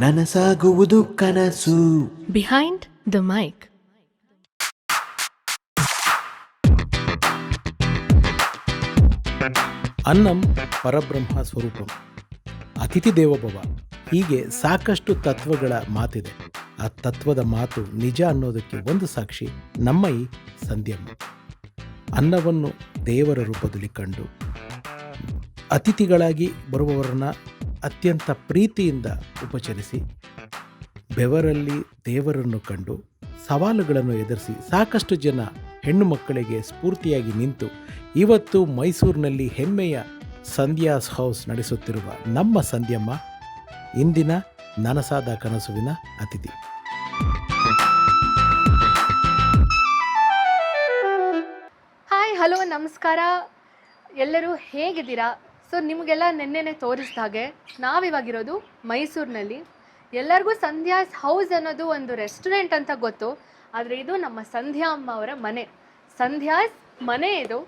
ನನಸಾಗುವುದು ಕನಸು. Behind the mic. ಅನ್ನಂ ಪರಬ್ರಹ್ಮ ಸ್ವರೂಪಂ, ಅತಿಥಿ ದೇವೋಭವ, ಹೀಗೆ ಸಾಕಷ್ಟು ತತ್ವಗಳ ಮಾತಿದೆ. ಆ ತತ್ವದ ಮಾತು ನಿಜ ಅನ್ನೋದಕ್ಕೆ ಒಂದು ಸಾಕ್ಷಿ ನಮ್ಮ ಈ ಸಂಧ್ಯಮ್ಮ. ಅನ್ನವನ್ನು ದೇವರ ರೂಪದಲ್ಲಿ ಕಂಡು ಅತಿಥಿಗಳಾಗಿ ಬರುವವರನ್ನ ಅತ್ಯಂತ ಪ್ರೀತಿಯಿಂದ ಉಪಚರಿಸಿ, ಬೆವರಲ್ಲಿ ದೇವರನ್ನು ಕಂಡು ಸವಾಲುಗಳನ್ನು ಎದುರಿಸಿ ಸಾಕಷ್ಟು ಜನ ಹೆಣ್ಣು ಮಕ್ಕಳಿಗೆ ಸ್ಫೂರ್ತಿಯಾಗಿ ನಿಂತು ಇವತ್ತು ಮೈಸೂರಿನಲ್ಲಿ ಹೆಮ್ಮೆಯ ಸಂಧ್ಯಾಸ್ ಹೌಸ್ ನಡೆಸುತ್ತಿರುವ ನಮ್ಮ ಸಂಧ್ಯಮ್ಮ ಇಂದಿನ ನನಸಾದ ಕನಸುವಿನ ಅತಿಥಿ. ಹಾಯ್, ಹಲೋ, ನಮಸ್ಕಾರ. ಎಲ್ಲರೂ ಹೇಗಿದ್ದೀರಾ? ಸೊ ನಿಮಗೆಲ್ಲ ನೆನ್ನೆನೆ ತೋರಿಸಿದ ಹಾಗೆ ನಾವಿವಾಗಿರೋದು ಮೈಸೂರಿನಲ್ಲಿ. ಎಲ್ಲರಿಗೂ ಸಂಧ್ಯಾಸ್ ಹೌಸ್ ಅನ್ನೋದು ಒಂದು ರೆಸ್ಟೋರೆಂಟ್ ಅಂತ ಗೊತ್ತು, ಆದರೆ ಇದು ನಮ್ಮ ಸಂಧ್ಯಾ ಅಮ್ಮ ಅವರ ಮನೆ. ಸಂಧ್ಯಾಸ್ ಮನೆ ಇದು.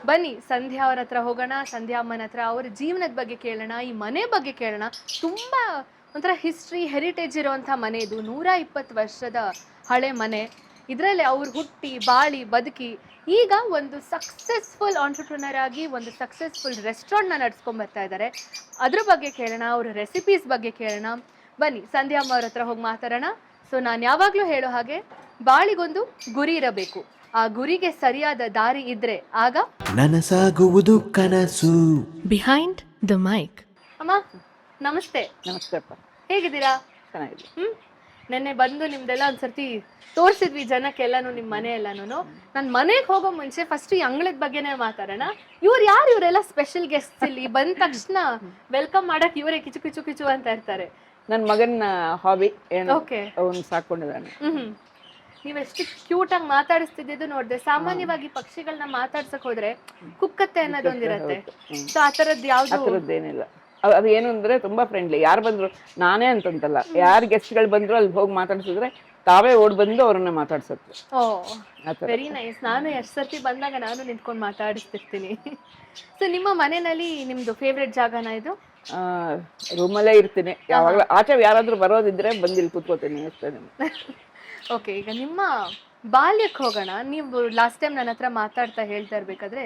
ಬನ್ನಿ ಸಂಧ್ಯಾ ಅವ್ರ ಹತ್ರ ಹೋಗೋಣ, ಸಂಧ್ಯಾ ಅಮ್ಮನ ಹತ್ರ ಅವ್ರ ಜೀವನದ ಬಗ್ಗೆ ಕೇಳೋಣ, ಈ ಮನೆ ಬಗ್ಗೆ ಕೇಳೋಣ. ತುಂಬ ಒಂಥರ ಹಿಸ್ಟ್ರಿ, ಹೆರಿಟೇಜ್ ಇರೋವಂಥ ಮನೆ ಇದು. 120 ವರ್ಷದ ಹಳೆ ಮನೆ. ಇದರಲ್ಲಿ ಅವ್ರು ಹುಟ್ಟಿ ಬಾಳಿ ಬದುಕಿ ಈಗ ಒಂದು ಸಕ್ಸಸ್ಫುಲ್ ಆಂಟ್ರಪ್ರನರ್ ಆಗಿ ಒಂದು ಸಕ್ಸಸ್ಫುಲ್ ರೆಸ್ಟೋರೆಂಟ್ನ ನಡೆಸ್ಕೊಂಡ್ಬರ್ತಾ ಇದ್ದಾರೆ. ಅದ್ರ ಬಗ್ಗೆ ಕೇಳೋಣ, ಅವ್ರ ರೆಸಿಪೀಸ್ ಬಗ್ಗೆ ಕೇಳೋಣ. ಬನ್ನಿ ಸಂಧ್ಯಾ ಅಮ್ಮ ಅವ್ರ ಹತ್ರ ಹೋಗಿ ಮಾತಾಡೋಣ. ಸೊ ನಾನು ಯಾವಾಗಲೂ ಹೇಳೋ ಹಾಗೆ, ಬಾಳಿಗೊಂದು ಗುರಿ ಇರಬೇಕು. ಆ ಗುರಿಗೆ ಸರಿಯಾದ ದಾರಿ ಇದ್ರೆ ಆಗ ನನಸಾಗುವುದು ಕನಸು. Behind the mic. ಅಮ್ಮ ನಮಸ್ತೆ. ನಮಸ್ಕಾರಪ್ಪ. ಹೇಗಿದ್ದೀರಾ? ಚೆನ್ನಾಗಿದೆ. ನೆನ್ನೆ ಬಂದು ನಿಮ್ದೆಲ್ಲ ಒಂದ್ಸರ್ತಿ ತೋರಿಸಿದ್ವಿ ಜನಕ್ಕೆಲ್ಲಾನು, ನಿಮ್ಮ ಮನೆ ಎಲ್ಲಾನು. ನಾನು ಮನೆಗೆ ಹೋಗೋ ಮುಂಚೆ ಫಸ್ಟ್ ಈ ಅಂಗಳದ ಬಗ್ಗೆನೇ ಮಾತಾಡೋಣ. ಯಾರು ಇವರೆಲ್ಲ ಸ್ಪೆಷಲ್ ಗೆಸ್ಟ್ಸ್? ಇಲ್ಲಿ ಬಂದ ತಕ್ಷಣ ವೆಲ್ಕಮ್ ಮಾಡಕ್ ಇವರೇ ಕಿಚು ಕಿಚು ಕಿಚು ಅಂತ ಇರ್ತಾರೆ. ನನ್ನ ಮಗನ ಹಾಬಿ ಏನು, ಓಕೆ, ಅವನು ಸಾಕೊಂಡಿದ್ದಾನೆ. ನೀವೆಷ್ಟು ಕ್ಯೂಟ್ ಆಗಿ ಮಾತಾಡಿಸ್ತಿದ್ದು ನೋಡಿದೆ. ಸಾಮಾನ್ಯವಾಗಿ ಪಕ್ಷಿಗಳನ್ನ ಮಾತಾಡ್ಸಕ್ ಹೋದ್ರೆ ಕುಕ್ಕತ್ತೆ ಅನ್ನೋದೊಂದಿರತ್ತೆ. ಸೊ ಆ ತರದ್ ಥರದ್ದೇನಿಲ್ಲ. ಅದು ಏನು ಅಂದ್ರೆ ತುಂಬಾ ಫ್ರೆಂಡ್ಲಿ. ಯಾರು ಬಂದ್ರು, ನಾನೇ ಅಂತಂತಲ್ಲ, ಯಾರು ಗೆಸ್ಟ್ಗಳು ಬಂದ್ರು ಅಲ್ಲಿ ಹೋಗಿ ಮಾತಾಡ್ಸಿದ್ರೆ ತಾವೇ ಓಡ್ ಬಂದು ಅವ್ರನ್ನ ಮಾತಾಡ್ಸತ್ತೆ. ಓ, ವೆರಿ ನೈಸ್. ನಾನು ಎಷ್ಟು ಸರ್ತಿ ಬಂದಾಗ ನಾನು ನಿಂತ್ಕೊಂಡು ಮಾತಾಡಿಸ್ತಿರ್ತೀನಿ. ಸೊ ನಿಮ್ಮ ಮನೆಯಲ್ಲಿ ನಿಮ್ದು ಫೇವ್ರೆಟ್ ಜಾಗನ ಇದು? ರೂಮಲ್ಲೇ ಇರ್ತೀನಿ ಯಾವಾಗಲೂ. ಆಚೆ ಯಾರಾದ್ರೂ ಬರೋದಿದ್ರೆ ಬಂದು ಇಲ್ಲಿ ಕೂತ್ಕೋತೀನಿ ಅಷ್ಟೇ. ಓಕೆ, ಈಗ ನಿಮ್ಮ ಬಾಲ್ಯಕ್ಕೆ ಹೋಗೋಣ. ನೀವು ಲಾಸ್ಟ್ ಟೈಮ್ ನನ್ನ ಹತ್ರ ಮಾತಾಡ್ತಾ ಹೇಳ್ತಾ ಇರ್ಬೇಕಾದ್ರೆ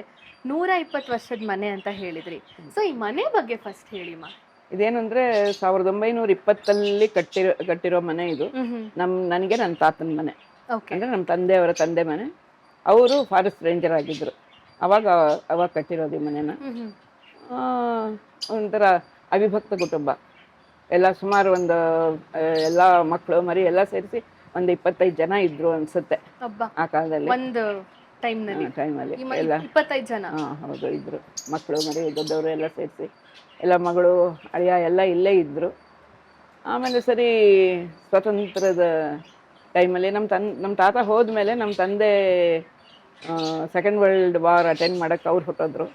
120 ವರ್ಷದ ಮನೆ ಅಂತ ಹೇಳಿದ್ರಿ. ಸೊ ಈ ಮನೆ ಬಗ್ಗೆ ಫಸ್ಟ್ ಹೇಳಿಮ್ಮ. ಇದೇನಂದ್ರೆ 1920 ಕಟ್ಟಿರೋ ಮನೆ ಇದು. ನನಗೆ ನನ್ನ ತಾತನ ಮನೆ. ಅಂದ್ರೆ ನಮ್ಮ ತಂದೆಯವರ ತಂದೆ ಮನೆ. ಅವರು ಫಾರೆಸ್ಟ್ ರೇಂಜರ್ ಆಗಿದ್ರು. ಅವಾಗ ಕಟ್ಟಿರೋದು ಈ ಮನೆನ. ಒಂಥರ ಅವಿಭಕ್ತ ಕುಟುಂಬ. ಎಲ್ಲ ಸುಮಾರು ಎಲ್ಲ ಮಕ್ಕಳು ಮರಿ ಎಲ್ಲ ಸೇರಿಸಿ ಒಂದು 25 ಜನ ಇದ್ರು ಅನ್ಸುತ್ತೆ ಆ ಕಾಲದಲ್ಲಿ. ಒಂದು ಟೈಮಲ್ಲಿ ಎಲ್ಲ 25 ಜನ. ಹೌದು, ಇದ್ರು. ಮಕ್ಕಳು ಮರಿ ದೊಡ್ಡವರು ಎಲ್ಲ ಸೇರಿಸಿ, ಎಲ್ಲ ಮಗಳು ಅಳಿಯ ಎಲ್ಲ ಇಲ್ಲೇ ಇದ್ರು. ಆಮೇಲೆ ಸರಿ ಸ್ವಾತಂತ್ರ್ಯದ ಟೈಮಲ್ಲಿ ನಮ್ಮ ತಾತ ಹೋದ್ಮೇಲೆ ನಮ್ಮ ತಂದೆ ಸೆಕೆಂಡ್ ವರ್ಲ್ಡ್ ವಾರ್ ಅಟೆಂಡ್ ಮಾಡಕ್ಕೆ ಅವ್ರು ಹೊಟ್ಟೋದ್ರು.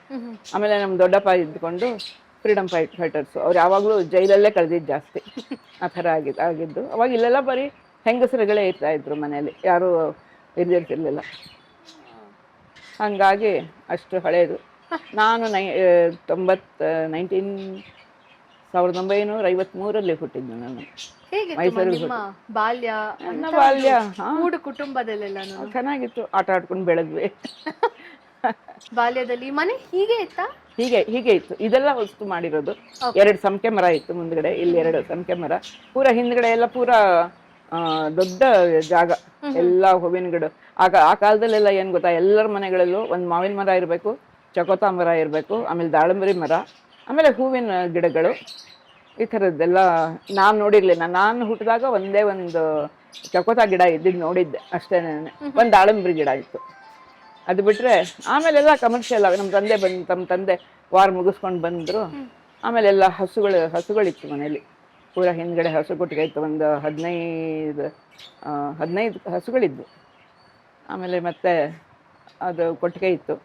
ಆಮೇಲೆ ನಮ್ಮ ದೊಡ್ಡಪ್ಪ ಇದ್ಕೊಂಡು ಫ್ರೀಡಮ್ ಫೈಟರ್ಸು. ಅವ್ರು ಯಾವಾಗಲೂ ಜೈಲಲ್ಲೇ ಕಳೆದಿದ್ದು ಜಾಸ್ತಿ. ಆ ಥರ ಆಗಿದ್ದು. ಅವಾಗ ಇಲ್ಲೆಲ್ಲ ಬರೀ ಹೆಂಗಸರುಗಳೇ ಇರ್ತಾ ಇದ್ರು ಮನೆಯಲ್ಲಿ, ಯಾರೂ ಇರ್ದಿರ್ತಿರ್ಲಿಲ್ಲ. ಹಾಗಾಗಿ ಅಷ್ಟು ಹಳೇದು. ನಾನು 1953 ಹುಟ್ಟಿದ್ದು ನಾನು ಮೈಸೂರಿಗೆ. ಬಾಲ್ಯ ನನ್ನ ಬಾಲ್ಯ ಕುಟುಂಬದಲ್ಲೆಲ್ಲ ಚೆನ್ನಾಗಿತ್ತು. ಆಟ ಆಡ್ಕೊಂಡು ಬೆಳೆದ್ವಿ. ಬಾಲ್ಯದಲ್ಲಿ ಮನೆ ಹೀಗೆ ಇತ್ತಾ? ಹೀಗೆ ಇತ್ತು. ಇದೆಲ್ಲ ವಸ್ತು ಮಾಡಿರೋದು. 2 ಸಂಕೆ ಮರ ಇತ್ತು ಮುಂದ್ಗಡೆ, ಇಲ್ಲಿ 2 ಸಂಕೆ ಮರ. ಪೂರ ಹಿಂದ್ಗಡೆ ಎಲ್ಲ ಪೂರ ದೊಡ್ಡ ಜಾಗ, ಎಲ್ಲ ಹೂವಿನ ಗಿಡ. ಆ ಕಾಲದಲ್ಲೆಲ್ಲ ಏನ್ ಗೊತ್ತಾ, ಎಲ್ಲರ ಮನೆಗಳಲ್ಲೂ ಒಂದು ಮಾವಿನ ಮರ ಇರಬೇಕು, ಚಕೋತ ಮರ ಇರಬೇಕು, ಆಮೇಲೆ ದಾಳಂಬರಿ ಮರ, ಆಮೇಲೆ ಹೂವಿನ ಗಿಡಗಳು. ಈ ಥರದ್ದೆಲ್ಲ ನಾನು ನೋಡಿರ್ಲಿಲ್ಲ. ನಾನು ಹುಟ್ಟಿದಾಗ ಒಂದೇ ಒಂದು ಚಕೋತ ಗಿಡ ಇದ್ದಿದ್ದು ನೋಡಿದ್ದೆ ಅಷ್ಟೇ. ಒಂದು ದಾಳಂಬರಿ ಗಿಡ ಇತ್ತು. ಅದು ಬಿಟ್ರೆ ಆಮೇಲೆಲ್ಲ ಕಮರ್ಷಿಯಲ್ ಆಗಿ ನಮ್ಮ ತಂದೆ ವಾರ ಮುಗಿಸ್ಕೊಂಡು ಬಂದರು. ಆಮೇಲೆಲ್ಲ ಹಸುಗಳಿತ್ತು ಮನೇಲಿ. ಪೂರ ಹಿಂದ್ಗಡೆ ಹಸು ಕೊಟ್ಟಿಗೆ ಇತ್ತು. ಒಂದು 15 ಹಸುಗಳಿದ್ದು. ಆಮೇಲೆ ಮತ್ತೆ ಅದು ಕೊಟ್ಟಿಗೆ ಇತ್ತು.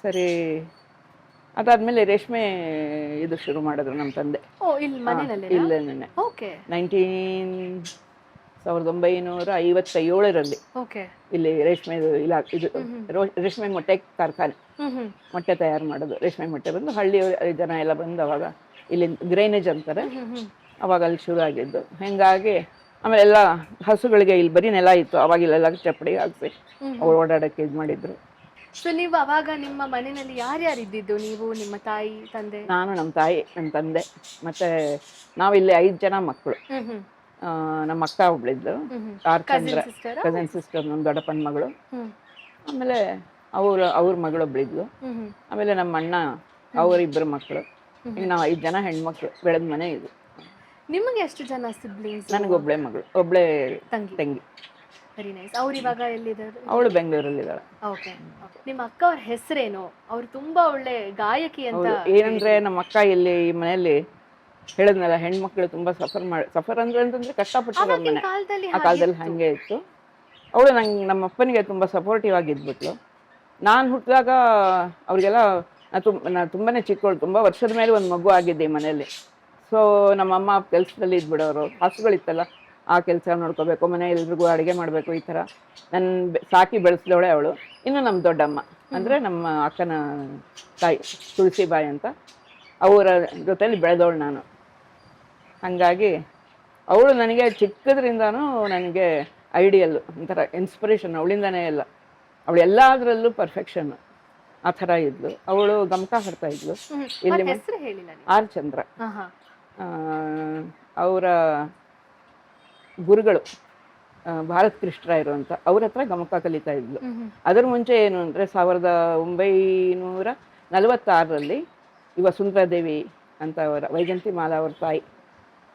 ಸರಿ, ಅದಾದ್ಮೇಲೆ ರೇಷ್ಮೆ ಇದು ಶುರು ಮಾಡಿದ್ರು ನಮ್ಮ ತಂದೆ. ಇಲ್ಲೇನೆ 1957ರಲ್ಲಿ ಓಕೆ. ಇಲ್ಲಿ ರೇಷ್ಮೆ ಇದು ರೇಷ್ಮೆ ಮೊಟ್ಟೆ ಕಾರ್ಖಾನೆ, ಮೊಟ್ಟೆ ತಯಾರು ಮಾಡೋದು, ರೇಷ್ಮೆ ಮೊಟ್ಟೆ ಬಂದು ಹಳ್ಳಿ ಜನ ಎಲ್ಲ ಬಂದು ಅವಾಗ ಇಲ್ಲಿ ಗ್ರೈನೇಜ್ ಅಂತಾರೆ, ಅವಾಗ ಅಲ್ಲಿ ಶುರು ಆಗಿದ್ದು. ಹಿಂಗಾಗಿ ಆಮೇಲೆ ಎಲ್ಲ ಹಸುಗಳಿಗೆ ಇಲ್ಲಿ ಬರೀ ನೆಲ ಇತ್ತು, ಅವಾಗ ಇಲ್ಲೆಲ್ಲ ಚಪ್ಪಡಿ ಹಾಕ್ಸಿ ಅವ್ರು ಓಡಾಡಕ್ಕೆ ಇದು ಮಾಡಿದ್ರು. ಸೊ ನೀವು ಅವಾಗ ನಿಮ್ಮ ಮನೆಯಲ್ಲಿ ಯಾರ್ಯಾರು ಇದ್ದಿದ್ದು? ನೀವು, ನಿಮ್ಮ ತಾಯಿ, ತಂದೆ? ನಾನು, ನಮ್ಮ ತಾಯಿ, ನನ್ನ ತಂದೆ, ಮತ್ತೆ ನಾವಿಲ್ಲಿ 5 ಜನ ಮಕ್ಕಳು. ನಮ್ಮ ಅಕ್ಕ ಒಬ್ಳಿದ್ದು, ಚಂದ್ರ, ಕಸಿನ್ ಸಿಸ್ಟರ್, ನಮ್ಮ ದೊಡ್ಡಪ್ಪನ ಮಗಳು. ಆಮೇಲೆ ಅವ್ರ ಮಗಳೊಬ್ಳಿದ್ಲು. ಆಮೇಲೆ ನಮ್ಮ ಅಣ್ಣ, ಅವರಿಬ್ಬರು ಮಕ್ಕಳು. ಈಗ ನಾವು 5 ಜನ ಹೆಣ್ಮಕ್ಳು, ಬೆಳೆದ ಮನೆ ಇದು. ನಿಮಗೆ ಎಷ್ಟು ಜನ ಸಿಬ್ಲಿಂಗ್ಸ್? ನನಗೊಬ್ಳೆ ಮಗಳು, ಒಬ್ಳೆ ತಂಗಿ. Very nice. ಅವ್ರು ಇವಾಗ ಎಲ್ಲಿದ್ದಾರೆ? ಅವಳು ಬೆಂಗಳೂರಲ್ಲಿದ್ದಾಳೆ. ಓಕೆ. ನಿಮ್ಮ ಅಕ್ಕ ಅವ್ರ ಹೆಸರೇನು? ಅವ್ರು ತುಂಬಾ ಒಳ್ಳೆ ಗಾಯಕಿ ಅಂತ. ಏನಂದ್ರೆ ನಮ್ಮ ಅಕ್ಕ ಇಲ್ಲಿ ಈ ಮನೆಯಲ್ಲಿ ಹೇಳಿದ್ನಲ್ಲ, ಹೆಣ್ಮಕ್ಳು ತುಂಬಾ ಸಫರ್ ಅಂತಂದ್ರೆ ಕಷ್ಟಪಟ್ಟಿರೋ ಮನೆ. ಆ ಕಾಲದಲ್ಲಿ ಹಂಗೆ ಇತ್ತು. ಅವಳು ನಮ್ಮ ಅಪ್ಪನಿಗೆ ತುಂಬಾ ಸಪೋರ್ಟಿವ್ ಆಗಿದ್ಬಿಟ್ಲು. ನಾನು ಹುಟ್ಟಿದಾಗ ಅವ್ರಿಗೆಲ್ಲ ನಾ ತುಂಬಾನೇ ಚಿಕ್ಕವಳು, ತುಂಬಾ ವರ್ಷದ ಮೇಲೆ ಒಂದು ಮಗು ಆಗಿದ್ದೆ ಈ ಮನೆಯಲ್ಲಿ. ಸೊ ನಮ್ಮಮ್ಮ ಕೆಲಸದಲ್ಲಿ ಇದ್ಬಿಡೋರು, ಹಸುಗಳಿತ್ತಲ್ಲ, ಆ ಕೆಲಸ ನೋಡ್ಕೋಬೇಕು, ಮನೆ ಎಲ್ರಿಗೂ ಅಡುಗೆ ಮಾಡಬೇಕು, ಈ ಥರ ನನ್ನ ಸಾಕಿ ಬೆಳೆಸಿದವಳೆ ಅವಳು. ಇನ್ನು ನಮ್ಮ ದೊಡ್ಡಮ್ಮ ಅಂದರೆ ನಮ್ಮ ಅಕ್ಕನ ತಾಯಿ ತುಳಸಿಬಾಯಿ ಅಂತ, ಅವರ ಜೊತೆಲಿ ಬೆಳೆದವಳು ನಾನು. ಹಾಗಾಗಿ ಅವಳು ನನಗೆ ಚಿಕ್ಕದ್ರಿಂದನೂ ನನಗೆ ಐಡಿಯಲ್ಲು, ಒಂಥರ ಇನ್ಸ್ಪಿರೇಷನ್. ಅವಳಿಂದನೇ ಎಲ್ಲ, ಅವಳು ಎಲ್ಲದರಲ್ಲೂ ಪರ್ಫೆಕ್ಷನ್ನು, ಆ ಥರ ಇದ್ಲು. ಅವಳು ಗಮಕ ಹಾಡ್ತಾ ಇದ್ಲು. ಇಲ್ಲಿ ಆರ್ ಚಂದ್ರ, ಅವರ ಗುರುಗಳು ಭಾರತ್ ಕೃಷ್ಣರಾಯರು ಅಂತ, ಅವ್ರ ಹತ್ರ ಗಮಕ ಕಲಿತಾ ಇದ್ಲು. ಅದರ ಮುಂಚೆ ಏನು ಅಂದರೆ 1946ರಲ್ಲಿ ಈ ವಸುಂಧರಾದೇವಿ ಅಂತ ಅವರ ವೈಜಂತಿ ಮಾಲಾ ಅವ್ರ ತಾಯಿ,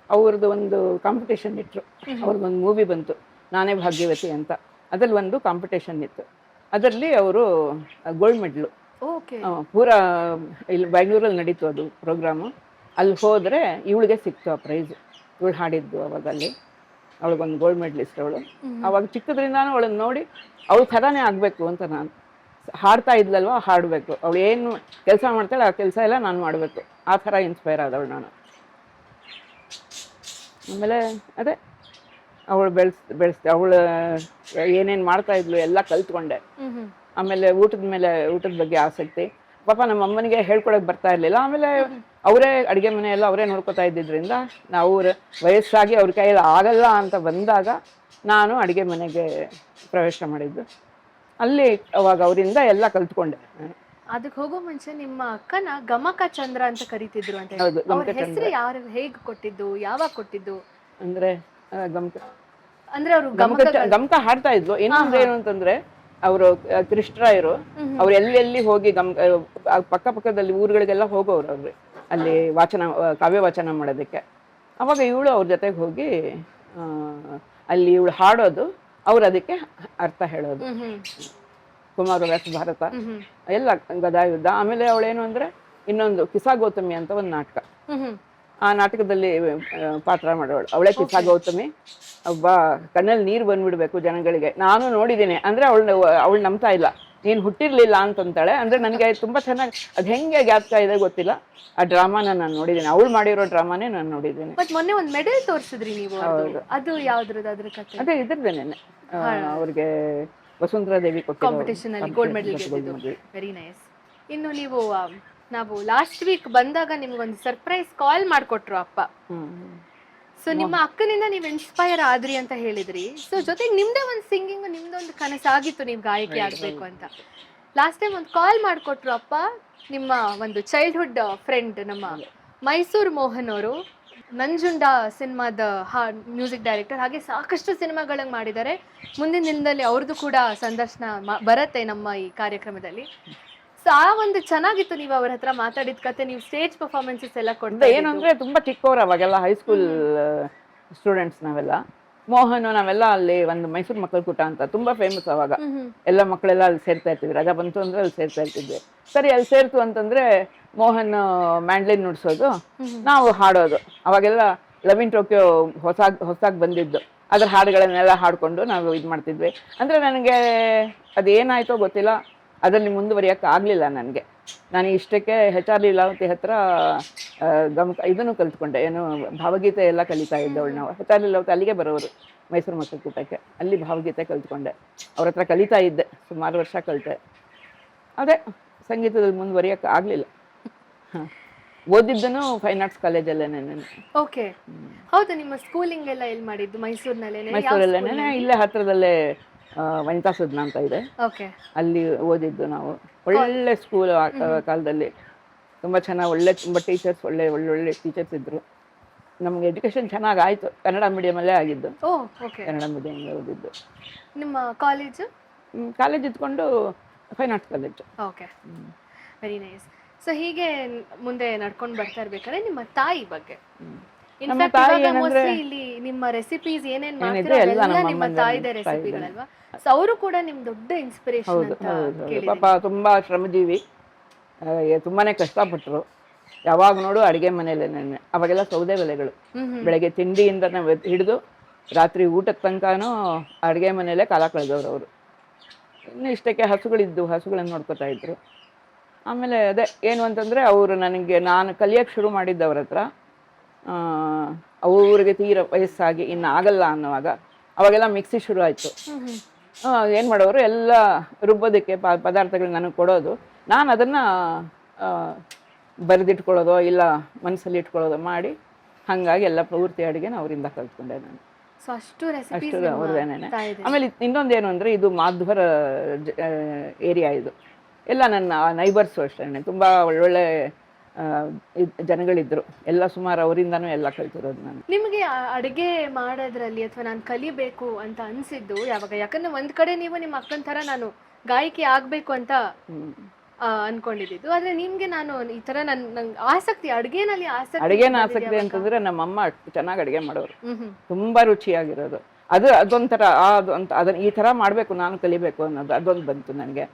ಅವ್ರದ್ದು ಒಂದು ಕಾಂಪಿಟೇಷನ್ ಇಟ್ಟರು. ಅವ್ರದ್ದೊಂದು ಮೂವಿ ಬಂತು, ನಾನೇ ಭಾಗ್ಯವತಿ ಅಂತ. ಅದರಲ್ಲಿ ಒಂದು ಕಾಂಪಿಟೇಷನ್ ಇತ್ತು. ಅದರಲ್ಲಿ ಅವರು ಗೋಲ್ಡ್ ಮೆಡ್ಲು, ಪೂರಾ ಇಲ್ಲಿ ಬೆಂಗಳೂರಲ್ಲಿ ನಡೀತು ಅದು ಪ್ರೋಗ್ರಾಮು. ಅಲ್ಲಿ ಹೋದರೆ ಇವಳಿಗೆ ಸಿಕ್ತು ಆ ಪ್ರೈಸು. ಇವಳು ಹಾಡಿದ್ದು ಅವಾಗ ಅಲ್ಲಿ, ಅವಳಿಗೊಂದು ಗೋಲ್ಡ್ ಮೆಡ್ಲಿಸ್ಟ್ ಅವಳು. ಅವಾಗ ಚಿಕ್ಕದ್ರಿಂದಾನು ಅವಳನ್ನು ನೋಡಿ ಅವಳು ಥರನೇ ಆಗಬೇಕು ಅಂತ ನಾನು ಹಾಡ್ತಾ ಇದ್ಲಲ್ವ, ಹಾಡಬೇಕು. ಅವಳು ಏನು ಕೆಲಸ ಮಾಡ್ತಾಳೆ ಆ ಕೆಲಸ ಎಲ್ಲ ನಾನು ಮಾಡಬೇಕು, ಆ ಥರ ಇನ್ಸ್ಪೈರ್ ಆದವಳು ನಾನು. ಆಮೇಲೆ ಅದೇ ಅವಳು ಬೆಳೆಸ್ದೆ. ಅವಳು ಏನೇನು ಮಾಡ್ತಾ ಇದ್ಲು ಎಲ್ಲ ಕಲ್ತ್ಕೊಂಡೆ. ಆಮೇಲೆ ಊಟದ ಬಗ್ಗೆ ಆಸಕ್ತಿ. ಪಾಪ ನಮ್ಮ ಅಮ್ಮನಿಗೆ ಹೇಳ್ಕೊಳಕ್ಕೆ ಬರ್ತಾ ಇರಲಿಲ್ಲ. ಆಮೇಲೆ ಅವರೇ ಅಡುಗೆ ಮನೆ ಎಲ್ಲ ಅವರೇ ನೋಡ್ಕೊತಾ ಇದ್ದಿದ್ದರಿಂದ, ನಾವು ವಯಸ್ಸಾಗಿ ಅವ್ರ ಕೈಯಲ್ಲಿ ಆಗಲ್ಲ ಅಂತ ಬಂದಾಗ ನಾನು ಅಡುಗೆ ಮನೆಗೆ ಪ್ರವೇಶ ಮಾಡಿದ್ದು. ಅಲ್ಲಿ ಅವಾಗ ಅವರಿಂದ ಎಲ್ಲ ಕಲ್ತ್ಕೊಂಡೆ. ಅದಕ್ಕೆ ಹೋಗೋ ಮುಂಚೆ ನಿಮ್ಮ ಅಕ್ಕನ ಗಮಕ ಚಂದ್ರ ಅಂತ ಕರೀತಿದ್ರು ಅಂತ. ಹೌದು, ಗಮಕ ಚಂದ್ರ. ಯಾರು ಹೇಗೆ ಕೊಟ್ಟಿದ್ದು, ಯಾವಾಗ ಕೊಟ್ಟಿದ್ದು? ಅಂದ್ರೆ ಗಮಕ ಅಂದ್ರೆ ಅವರು ಗಮಕ ಹಾಡ್ತಾ ಇದ್ಲು. ಇನ್ನೊಂದು ಏನು ಅಂತಂದ್ರೆ, ಅವರು ಕೃಷ್ಣರಾಯರು ಅವ್ರು ಎಲ್ಲೆಲ್ಲಿ ಹೋಗಿ ಪಕ್ಕದಲ್ಲಿ ಊರುಗಳಿಗೆಲ್ಲ ಹೋಗೋರು ಅವ್ರು, ಅಲ್ಲಿ ಕಾವ್ಯ ವಾಚನ ಮಾಡೋದಕ್ಕೆ. ಅವಾಗ ಇವಳು ಅವ್ರ ಜೊತೆಗೆ ಹೋಗಿ ಅಲ್ಲಿ ಇವಳು ಹಾಡೋದು, ಅವ್ರು ಅದಕ್ಕೆ ಅರ್ಥ ಹೇಳೋದು. ಕುಮಾರವ್ಯಾಸ ಭಾರತ ಎಲ್ಲ, ಗದಾಯುದ್ಧ. ಆಮೇಲೆ ಅವಳೇನು ಅಂದ್ರೆ ಇನ್ನೊಂದು ಕಿಸಾ ಗೌತಮಿ ಅಂತ ಒಂದು ನಾಟಕ, ಆ ನಾಟಕದಲ್ಲಿ ಪಾತ್ರ ಮಾಡೋಳು ಅವಳೇ ಕಿಸಾ ಗೌತಮಿ. ಒಬ್ಬ ಕಣ್ಣಲ್ಲಿ ನೀರು ಬಂದ್ಬಿಡ್ಬೇಕು ಜನಗಳಿಗೆ. ನಾನು ನೋಡಿದ್ದೀನಿ, ಅಂದ್ರೆ ಅವಳು ನಂಬ್ತಾ ಇಲ್ಲ, ನೀನು ಹುಟ್ಟಿರ್ಲಿಲ್ಲ ಅಂತಂತಾಳೆ. ಅಂದ್ರೆ ನನಗೆ ತುಂಬಾ ಚೆನ್ನಾಗಿ ಅದು ಹೆಂಗೆ ಜ್ಞಾಪಕ ಇದೆ ಗೊತ್ತಿಲ್ಲ, ಆ ಡ್ರಾಮಾನ ನಾನು ನೋಡಿದ್ದೀನಿ. ಅವಳು ಮಾಡಿರೋ ಡ್ರಾಮಾನೇ ನಾನು ನೋಡಿದ್ದೀನಿ. ಮೊನ್ನೆ ಒಂದು ಮೆಡಲ್ ತೋರಿಸಿದ್ರಿ ನೀವು, ಅದು ಯಾವ್ದ್ರದ್ದು? ಅದ್ರ ಕಥೆ ಅದೇ ಇದ್ರದ್ದೇನೆ, ಅವ್ರಿಗೆ ವಸುಂಧರಾದೇವಿ ಕಾಂಪಿಟೇಷನ್ ಅಲ್ಲಿ ಗೋಲ್ಡ್ ಮೆಡಲ್ ಗೆದ್ದಿದ್ದು. Very nice. ಇನ್ನು ನಾವು ಲಾಸ್ಟ್ ವೀಕ್ ಬಂದಾಗ ನಿಮ್ಗೊಂದು ಸರ್ಪ್ರೈಸ್ ಕಾಲ್ ಮಾಡಿಕೊಟ್ರು ಅಪ್ಪ. ಸೊ ನಿಮ್ಮ ಅಕ್ಕನಿಂದ ನೀವು ಇನ್ಸ್ಪೈರ್ ಆದ್ರಿ ಅಂತ ಹೇಳಿದ್ರಿ. ಸೊ ಜೊತೆಗೆ ನಿಮ್ದೇ ಒಂದು ಸಿಂಗಿಂಗ್, ನಿಮ್ದೊಂದು ಕನಸಾಗಿತ್ತು ನೀವು ಗಾಯಕಿ ಆಗ್ಬೇಕು ಅಂತ. ಲಾಸ್ಟ್ ಟೈಮ್ ಒಂದು ಕಾಲ್ ಮಾಡಿಕೊಟ್ರು ಅಪ್ಪ. ನಿಮ್ಮ ಒಂದು ಚೈಲ್ಡ್ಹುಡ್ ಫ್ರೆಂಡ್ ನಮ್ಮ ಮೈಸೂರು ಮೋಹನ್ ಅವರು, ನಂಜುಂಡ ಸಿನಿಮಾದ ಮ್ಯೂಸಿಕ್ ಡೈರೆಕ್ಟರ್, ಹಾಗೆ ಸಾಕಷ್ಟು ಸಿನಿಮಾಗಳನ್ನ ಮಾಡಿದ್ದಾರೆ. ಮುಂದಿನ ದಿನದಲ್ಲಿ ಅವ್ರದ್ದು ಕೂಡ ಸಂದರ್ಶನ ಬರುತ್ತೆ ನಮ್ಮ ಈ ಕಾರ್ಯಕ್ರಮದಲ್ಲಿ. ಸೊ ಆ ಒಂದು ಚೆನ್ನಾಗಿತ್ತು ನೀವು ಅವ್ರ ಹತ್ರ ಮಾತಾಡಿದ ಕತೆ. ನೀವು ಸ್ಟೇಜ್ ಪರ್ಫಾರ್ಮೆನ್ಸಸ್ ಎಲ್ಲ ಕೊಡ್ತಾ ಏನು ಅಂದ್ರೆ ತುಂಬಾ ಚಿಕ್ಕವರು ಅವಾಗೆಲ್ಲ, ಹೈಸ್ಕೂಲ್ ಸ್ಟೂಡೆಂಟ್ಸ್ ನಾವೆಲ್ಲ. ಮೋಹನ್ ನಾವೆಲ್ಲ ಅಲ್ಲಿ ಒಂದು ಮೈಸೂರು ಮಕ್ಕಳ ಕೂಟ ಅಂತ ತುಂಬಾ ಫೇಮಸ್ ಅವಾಗ. ಎಲ್ಲ ಮಕ್ಕಳೆಲ್ಲ ಅಲ್ಲಿ ಸೇರ್ತಾ ಇರ್ತಿದ್ವಿ, ರಜಾ ಬಂತು ಅಂದ್ರೆ ಅಲ್ಲಿ ಸೇರ್ತಾ ಇರ್ತಿದ್ವಿ. ಸರಿ, ಅಲ್ಲಿ ಸೇರ್ತು ಅಂತಂದ್ರೆ ಮೋಹನ್ ಮ್ಯಾಂಡ್ಲಿನ್ ನುಡ್ಸೋದು, ನಾವು ಹಾಡೋದು. ಅವಾಗೆಲ್ಲ ಲವ್ ಇನ್ ಟೋಕಿಯೋ ಹೊಸಾಗಿ ಬಂದಿದ್ದು, ಅದ್ರ ಹಾಡುಗಳನ್ನೆಲ್ಲ ಹಾಡ್ಕೊಂಡು ನಾವು ಇದು ಮಾಡ್ತಿದ್ವಿ. ಅಂದ್ರೆ ನನಗೆ ಅದೇನಾಯ್ತೋ ಗೊತ್ತಿಲ್ಲ, ಅದರಲ್ಲಿ ಮುಂದುವರಿಯಕ್ಕೆ ಆಗಲಿಲ್ಲ ನನಗೆ. ನಾನು ಇಷ್ಟಕ್ಕೆ HR ಲೀಲಾವತಿ ಹತ್ರ ಇದನ್ನು ಕಲ್ತ್ಕೊಂಡೆ, ಏನು ಭಾವಗೀತೆ ಎಲ್ಲ ಕಲಿತಾ ಇದ್ದವಳು ನಾವು. HR ಲೀಲಾವತಿ ಅಲ್ಲಿಗೆ ಬರೋರು ಮೈಸೂರು ಮಕ್ಕಳ ಕೂಟಕ್ಕೆ, ಅಲ್ಲಿ ಭಾವಗೀತೆ ಕಲ್ತ್ಕೊಂಡೆ. ಅವ್ರ ಹತ್ರ ಕಲಿತಾ ಇದ್ದೆ, ಸುಮಾರು ವರ್ಷ ಕಲಿತೆ. ಅದೇ ಸಂಗೀತದಲ್ಲಿ ಮುಂದುವರಿಯೋಕ್ಕೆ ಆಗಲಿಲ್ಲ. ಓದಿದ್ದನು ಫೈನ್ ಆರ್ಟ್ಸ್ ಕಾಲೇಜಲ್ಲೇ. ಓಕೆ, ಹೌದು. ನಿಮ್ಮ ಸ್ಕೂಲಿಂಗ್ ಎಲ್ಲ ಎಲ್ಲಿ ಮಾಡಿದ್ದು? ಮೈಸೂರಲ್ಲೇ, ಇಲ್ಲೇ ಹತ್ರದಲ್ಲೇ ವನಿತಾ ಸದನ ಅಂತ ಇದೆ, ಓಕೆ, ಅಲ್ಲಿ ಓದಿದ್ದು ನಾವು. ಒಳ್ಳೆ ಸ್ಕೂಲ್ ಆ ಕಾಲದಲ್ಲಿ, ತುಂಬ ಚೆನ್ನಾಗಿ ತುಂಬ ಟೀಚರ್ಸ್, ಒಳ್ಳೆ ಟೀಚರ್ಸ್ ಇದ್ದರು. ನಮಗೆ ಎಜುಕೇಷನ್ ಚೆನ್ನಾಗಿ ಆಯಿತು. ಕನ್ನಡ ಮೀಡಿಯಮಲ್ಲೇ ಆಗಿದ್ದು, ಕನ್ನಡ ಮೀಡಿಯಮಲ್ಲೇ ಓದಿದ್ದು. ನಿಮ್ಮ ಕಾಲೇಜು? ಕಾಲೇಜ್ ಇದ್ಕೊಂಡು fine arts college. Okay, very nice. So ಹೀಗೆ ಮುಂದೆ ನಡ್ಕೊಂಡು ಬರ್ತಾ ಇರ್ಬೇಕಾದ್ರೆ ನಿಮ್ಮ ತಾಯಿ ಬಗ್ಗೆ, ಇನ್ಫ್ಯಾಕ್ಟ್ ಇವಾಗ ಮೋಸ್ಟ್ಲಿ ಇಲ್ಲಿ ನಿಮ್ಮ ರೆಸಿಪೀಸ್ ಏನೇನ್ ಮಾಡ್ತೀರೋ ಎಲ್ಲ ನಿಮ್ಮ ತಾಯಿದೆ ರೆಸಿಪಿಗಳಲ್ವಾ? ಸೊ ಅವರು ಕೂಡ ನಿಮ್ ದೊಡ್ಡ ಇನ್ಸ್ಪಿರೇಷನ್ ಅಂತ ಕೇಳಿದ್ದೀನಿ. ಪಾಪ ತುಂಬಾ ಶ್ರಮಜೀವಿ, ತುಂಬಾನೇ ಕಷ್ಟಪಟ್ಟರು. ಯಾವಾಗ ನೋಡು ಅಡುಗೆ ಮನೇಲೆ. ಅವಾಗೆಲ್ಲ ಸೌದೆ ಒಲೆಗಳು, ಬೆಳಗ್ಗೆ ತಿಂಡಿಯಿಂದ ಹಿಡಿದು ರಾತ್ರಿ ಊಟದ ತನಕನೂ ಅಡುಗೆ ಮನೇಲೆ ಕಾಲ ಕಳೆದವ್ರು ಅವರು. ಇನ್ನು ಇಷ್ಟಕ್ಕೆ ಹಸುಗಳಿದ್ದು, ಹಸುಗಳನ್ನು ನೋಡ್ಕೊತಾ ಇದ್ರು. ಆಮೇಲೆ ಅದೇ ಏನು ಅಂತಂದರೆ, ಅವರು ನಾನು ಕಲಿಯೋಕ್ಕೆ ಶುರು ಮಾಡಿದ್ದವ್ರ ಹತ್ರ. ಅವ್ರಿಗೆ ತೀರ ವಯಸ್ಸಾಗಿ ಇನ್ನು ಆಗಲ್ಲ ಅನ್ನೋವಾಗ ಅವಾಗೆಲ್ಲ ಮಿಕ್ಸಿ ಶುರು ಆಯಿತು. ಏನು ಮಾಡೋರು, ಎಲ್ಲ ರುಬ್ಬೋದಕ್ಕೆ ಪದಾರ್ಥಗಳು ನನಗೆ ಕೊಡೋದು, ನಾನು ಅದನ್ನು ಬರೆದಿಟ್ಕೊಳ್ಳೋದೋ ಇಲ್ಲ ಮನಸ್ಸಲ್ಲಿ ಇಟ್ಕೊಳ್ಳೋದೋ ಮಾಡಿ, ಹಾಗಾಗಿ ಎಲ್ಲ ಪೂರ್ತಿ ಅಡುಗೆನ ಅವರಿಂದ ಕಲ್ತ್ಕೊಂಡೆ ನಾನು. ಅಷ್ಟು ಅವ್ರದ್ದೇನೆ. ಆಮೇಲೆ ಇನ್ನೊಂದೇನು ಅಂದರೆ, ಇದು ಮಾಧ್ವರ ಏರಿಯಾ ಇದು. ಎಲ್ಲ ನನ್ನ ನೈಬರ್ಸು ಅಷ್ಟೇ, ತುಂಬ ಒಳ್ಳೊಳ್ಳೆ ಜನಗಳಿದ್ರು. ಎಲ್ಲ ಸುಮಾರು ಅವರಿಂದನೂ ಎಲ್ಲ ಕಲ್ತಿರೋದು ನಾನು. ನಿಮಗೆ ಅಡುಗೆ ಮಾಡೋದ್ರಲ್ಲಿ ಅಥವಾ ನಾನು ಕಲಿಬೇಕು ಅಂತ ಅನಿಸಿದ್ದು ಯಾವಾಗ? ಯಾಕಂದ್ರೆ ಒಂದ್ ಕಡೆ ನೀವು ನಿಮ್ಮ ಅಕ್ಕನ ಥರ ನಾನು ಗಾಯಕಿ ಆಗಬೇಕು ಅಂತ ಅನ್ಕೊಂಡಿದ್ದು, ಆದ್ರೆ ನಿಮ್ಗೆ ನಾನು ಈ ಥರ ನಂಗೆ ಆಸಕ್ತಿ, ಅಡುಗೆನಲ್ಲಿ ಆಸಕ್ತಿ ಅಂತಂದ್ರೆ, ನಮ್ಮಮ್ಮ ಚೆನ್ನಾಗಿ ಅಡುಗೆ ಮಾಡೋರು, ತುಂಬ ರುಚಿಯಾಗಿರೋದು. ಅದೊಂಥರ ಅದನ್ನ ಈ ಥರ ಮಾಡಬೇಕು, ನಾನು ಕಲಿಬೇಕು ಅನ್ನೋದು ಅದೊಂದು ಬಂತು ನನಗೆ.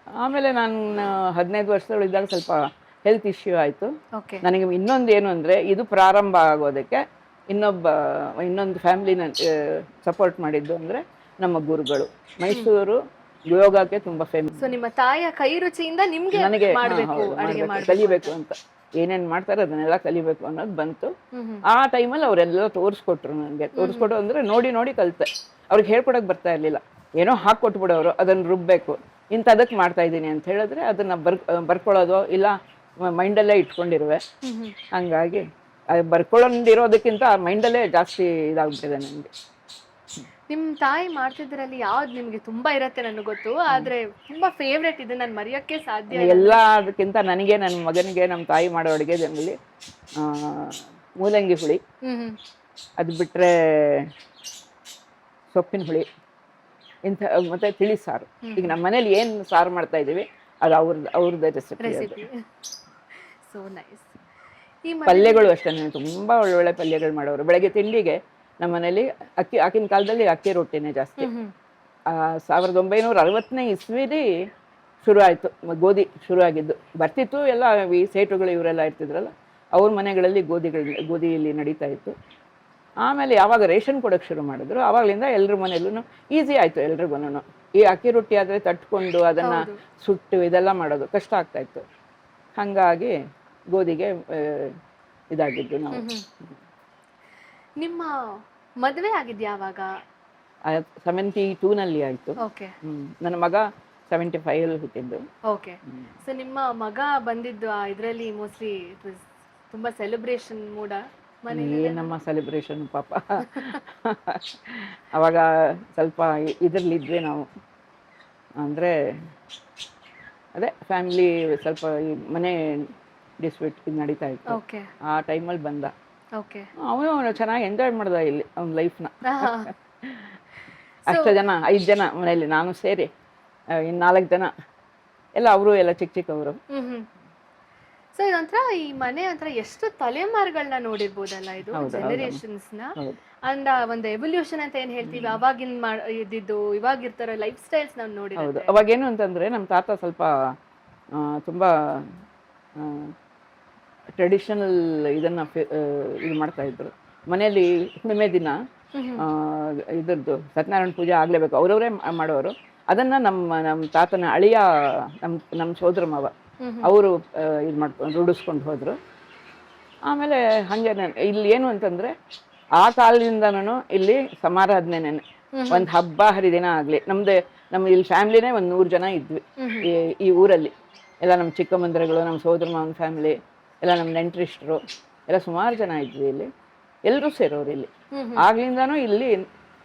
ಆಮೇಲೆ ನಾನು 15 ವರ್ಷದಲ್ಲಿದ್ದಾಗ ಸ್ವಲ್ಪ ಹೆಲ್ತ್ ಇಶ್ಯೂ ಆಯಿತು ನನಗೆ. ಇನ್ನೊಂದು ಏನು ಅಂದರೆ, ಇದು ಪ್ರಾರಂಭ ಆಗೋದಕ್ಕೆ ಇನ್ನೊಂದು ಫ್ಯಾಮಿಲಿನ ಸಪೋರ್ಟ್ ಮಾಡಿದ್ದು ಅಂದರೆ ನಮ್ಮ ಗುರುಗಳು. ಮೈಸೂರು ಯೋಗಕ್ಕೆ ತುಂಬ ಫೇಮಸ್. ಸೊ ನಿಮ್ಮ ತಾಯಿಯ ಕೈ ರುಚಿಯಿಂದ ನಿಮಗೆ ನನಗೆ ಕಲಿಬೇಕು ಅಂತ, ಏನೇನು ಮಾಡ್ತಾರೆ ಅದನ್ನೆಲ್ಲ ಕಲಿಬೇಕು ಅನ್ನೋದು ಬಂತು. ಆ ಟೈಮಲ್ಲಿ ಅವರೆಲ್ಲ ತೋರಿಸ್ಕೊಟ್ರು ನನಗೆ. ತೋರಿಸ್ಕೊಟ್ಟು ಅಂದರೆ ನೋಡಿ ನೋಡಿ ಕಲಿತೆ. ಅವ್ರಿಗೆ ಹೇಳ್ಕೊಡೋಕೆ ಬರ್ತಾ ಇರಲಿಲ್ಲ, ಏನೋ ಹಾಕ್ಕೊಟ್ಬಿಡೋರು, ಅದನ್ನು ರುಬ್ಬಬೇಕು, ಇಂಥದಕ್ಕೆ ಮಾಡ್ತಾ ಇದ್ದೀನಿ ಅಂತ ಹೇಳಿದ್ರೆ ಅದನ್ನು ಬರ್ಕೊಳ್ಳೋದು ಇಲ್ಲ ಮೈಂಡಲ್ಲೇ ಇಟ್ಕೊಂಡಿರುವೆ. ಹಂಗಾಗಿ ಬರ್ಕೊಳ್ಳೋದಿರೋದಕ್ಕಿಂತ ಮೈಂಡಲ್ಲೇ ಜಾಸ್ತಿ ಇದಾಗ್ಬಿಟ್ಟಿದೆ ನನಗೆ. ನಿಮ್ಮ ತಾಯಿ ಮಾಡ್ತಿದ್ರಲ್ಲಿ ಯಾವ್ದು ನಿಮಗೆ ತುಂಬಾ ಇರತ್ತೆ ನನಗೆ ಗೊತ್ತು, ಆದ್ರೆ ತುಂಬಾ ಫೇವ್ರೆಟ್ ಇದೆ, ನಾನು ಮರೆಯೋಕ್ಕೆ ಸಾಧ್ಯ ಇಲ್ಲ? ಎಲ್ಲ ಅದಕ್ಕಿಂತ ನನಗೆ, ನನ್ನ ಮಗನಿಗೆ ನಮ್ಮ ತಾಯಿ ಮಾಡೋ ಅಡುಗೆ ಜನರಲ್ಲಿ ಮೂಲಂಗಿ ಹುಳಿ, ಅದು ಬಿಟ್ಟರೆ ಸೊಪ್ಪಿನ ಹುಳಿ, ಮತ್ತೆ ತಿಳಿ ಸಾರು. ಈಗ ನಮ್ಮ ಮನೇಲಿ ಏನು ಸಾರು ಮಾಡ್ತಾ ಇದ್ದೀವಿ ಅದು ಅವ್ರದ್ದೇ ರೆಸಿಪಿ. So nice. ಪಲ್ಯಗಳು ಅಷ್ಟೇ, ತುಂಬ ಒಳ್ಳೊಳ್ಳೆ ಪಲ್ಯಗಳು ಮಾಡೋರು. ಬೆಳಗ್ಗೆ ತಿಂಡಿಗೆ ನಮ್ಮ ಮನೇಲಿ ಆಗಿನ ಕಾಲದಲ್ಲಿ ಅಕ್ಕಿ ರೊಟ್ಟಿನೇ ಜಾಸ್ತಿ. 1960ನೇ ಇಸ್ವಿಲಿ ಶುರು ಆಯಿತು ಗೋಧಿ ಶುರು ಆಗಿದ್ದು. ಬರ್ತಿತ್ತು ಎಲ್ಲ ಈ ಸೇಟುಗಳು ಇವರೆಲ್ಲ ಇರ್ತಿದ್ರಲ್ಲ, ಅವ್ರ ಮನೆಗಳಲ್ಲಿ ಗೋಧಿಯಲ್ಲಿ ನಡೀತಾ ಇತ್ತು. ಆಮೇಲೆ ಯಾವಾಗ ರೇಷನ್ ಕೊಡೋಕ್ಕೆ ಶುರು ಮಾಡಿದ್ರು ಆವಾಗಲಿಂದ ಎಲ್ಲರ ಮನೆಯಲ್ಲೂ ಈಸಿ ಆಯಿತು ಎಲ್ರಿಗೂ. ಈ ಅಕ್ಕಿ ರೊಟ್ಟಿ ಆದರೆ ತಟ್ಕೊಂಡು ಅದನ್ನು ಸುಟ್ಟು ಇದೆಲ್ಲ ಮಾಡೋದು ಕಷ್ಟ ಆಗ್ತಾಯಿತ್ತು. ಹಾಗಾಗಿ ಗೋಧಿಗೆ ಇದಾಗಿದ್ದು ನಾವು. ನಿಮ್ಮ ಮದುವೆ ಆಗಿದ್ದು ಯಾವಾಗ? 72ನಲ್ಲಿ ಆಯಿತು. ನನ್ನ ಮಗ 75 ಹುಟ್ಟಿದ್ದು. ಓಕೆ. ಸೊ ನಿಮ್ಮ ಮಗ ಬಂದಿದ್ದು ಇದರಲ್ಲಿ ಮೋಸ್ಟ್ಲಿ ತುಂಬಾ ಸೆಲೆಬ್ರೇಷನ್ ಮೂಡ ಮನೆಯಲ್ಲಿ? ನಮ್ಮ ಸೆಲೆಬ್ರೇಷನ್ ಪಾಪ ಅವಾಗ ಸ್ವಲ್ಪ ಇದರಲ್ಲಿದ್ವಿ ನಾವು, ಅಂದರೆ ಅದೇ ಫ್ಯಾಮಿಲಿ ಸ್ವಲ್ಪ ಈ ಮನೆ ಡಿಸ್ಪ್ಯೂಟ್ ಇದು ನಡೀತಾ ಇತ್ತು. ಆ ಟೈಮಲ್ಲಿ ಬಂದ. ಅವನು ಚೆನ್ನಾಗಿ ಎಂಜಾಯ್ ಮಾಡ್ದ ಇಲ್ಲಿ ಅವ್ನ ಲೈಫ್ನ. ಅಷ್ಟು ಜನ, 5 ಜನ ಮನೆಯಲ್ಲಿ, ನಾನು ಸೇರಿ ಇನ್ನು 4 ಜನ ಎಲ್ಲ, ಅವರು ಎಲ್ಲ ಚಿಕ್ಕವರು. ಸೊ ಇದೊಂಥರ ಈ ಮನೆ ಒಂಥರ ಎಷ್ಟು ತಲೆಮಾರುಗಳನ್ನ ನೋಡಿರ್ಬೋದಲ್ಲ ಇದು, ಜನರೇಷನ್ಸ್ ನ. ಅಂಡ್ ಒಂದು ಎವಲ್ಯೂಷನ್ ಅಂತ ಏನ್ ಹೇಳ್ತೀವಿ, ಅವಾಗಿನ ಇದ್ದಿದ್ದು ಇವಾಗ ಇರ್ತಾರ ಲೈಫ್ ಸ್ಟೈಲ್ಸ್ ನಾವು ನೋಡಿರೋದು. ಅವಾಗೇನು ಅಂತಂದ್ರೆ ನಮ್ಮ ತಾತ ಸ್ವಲ್ಪ ತುಂಬಾ ಟ್ರೆಡಿಷನಲ್ ಇದನ್ನ ಇದು ಮಾಡ್ತಾ ಇದ್ರು. ಮನೆಯಲ್ಲಿ ಹುಣ್ಣಿಮೆ ದಿನ ಇದ್ರದ್ದು ಸತ್ಯನಾರಾಯಣ ಪೂಜೆ ಆಗಲೇಬೇಕು, ಅವರವರೇ ಮಾಡೋರು. ಅದನ್ನು ನಮ್ಮ ತಾತನ ಅಳಿಯ, ನಮ್ಮ ಸೋದರ ಮಾವ ಅವರು ಇದು ಮಾಡ್ಕೊಂಡು ರೂಢಿಸ್ಕೊಂಡು ಹೋದರು. ಆಮೇಲೆ ಹಾಗೆ ಇಲ್ಲಿ ಏನು ಅಂತಂದರೆ ಆ ಕಾಲದಿಂದನೂ ಇಲ್ಲಿ ಸಮಾರಾಧನೆ, ಒಂದು ಹಬ್ಬ ಹರಿದಿನ ಆಗಲಿ, ನಮ್ಮ ಇಲ್ಲಿ ಫ್ಯಾಮ್ಲಿನೇ ಒಂದು 100 ಜನ ಇದ್ವಿ ಈ ಊರಲ್ಲಿ. ಎಲ್ಲ ನಮ್ಮ ಚಿಕ್ಕಮ್ಮಂದಿರಗಳು, ನಮ್ಮ ಸೋದರ ಮಾವನ ಫ್ಯಾಮಿಲಿ, ಎಲ್ಲ ನಮ್ಮ ನೆಂಟರಿಷ್ಟರು ಎಲ್ಲ ಸುಮಾರು ಜನ ಇದ್ವಿ ಇಲ್ಲಿ. ಎಲ್ಲರೂ ಸೇರೋರು ಇಲ್ಲಿ. ಆಗ್ಲಿಂದಾನು ಇಲ್ಲಿ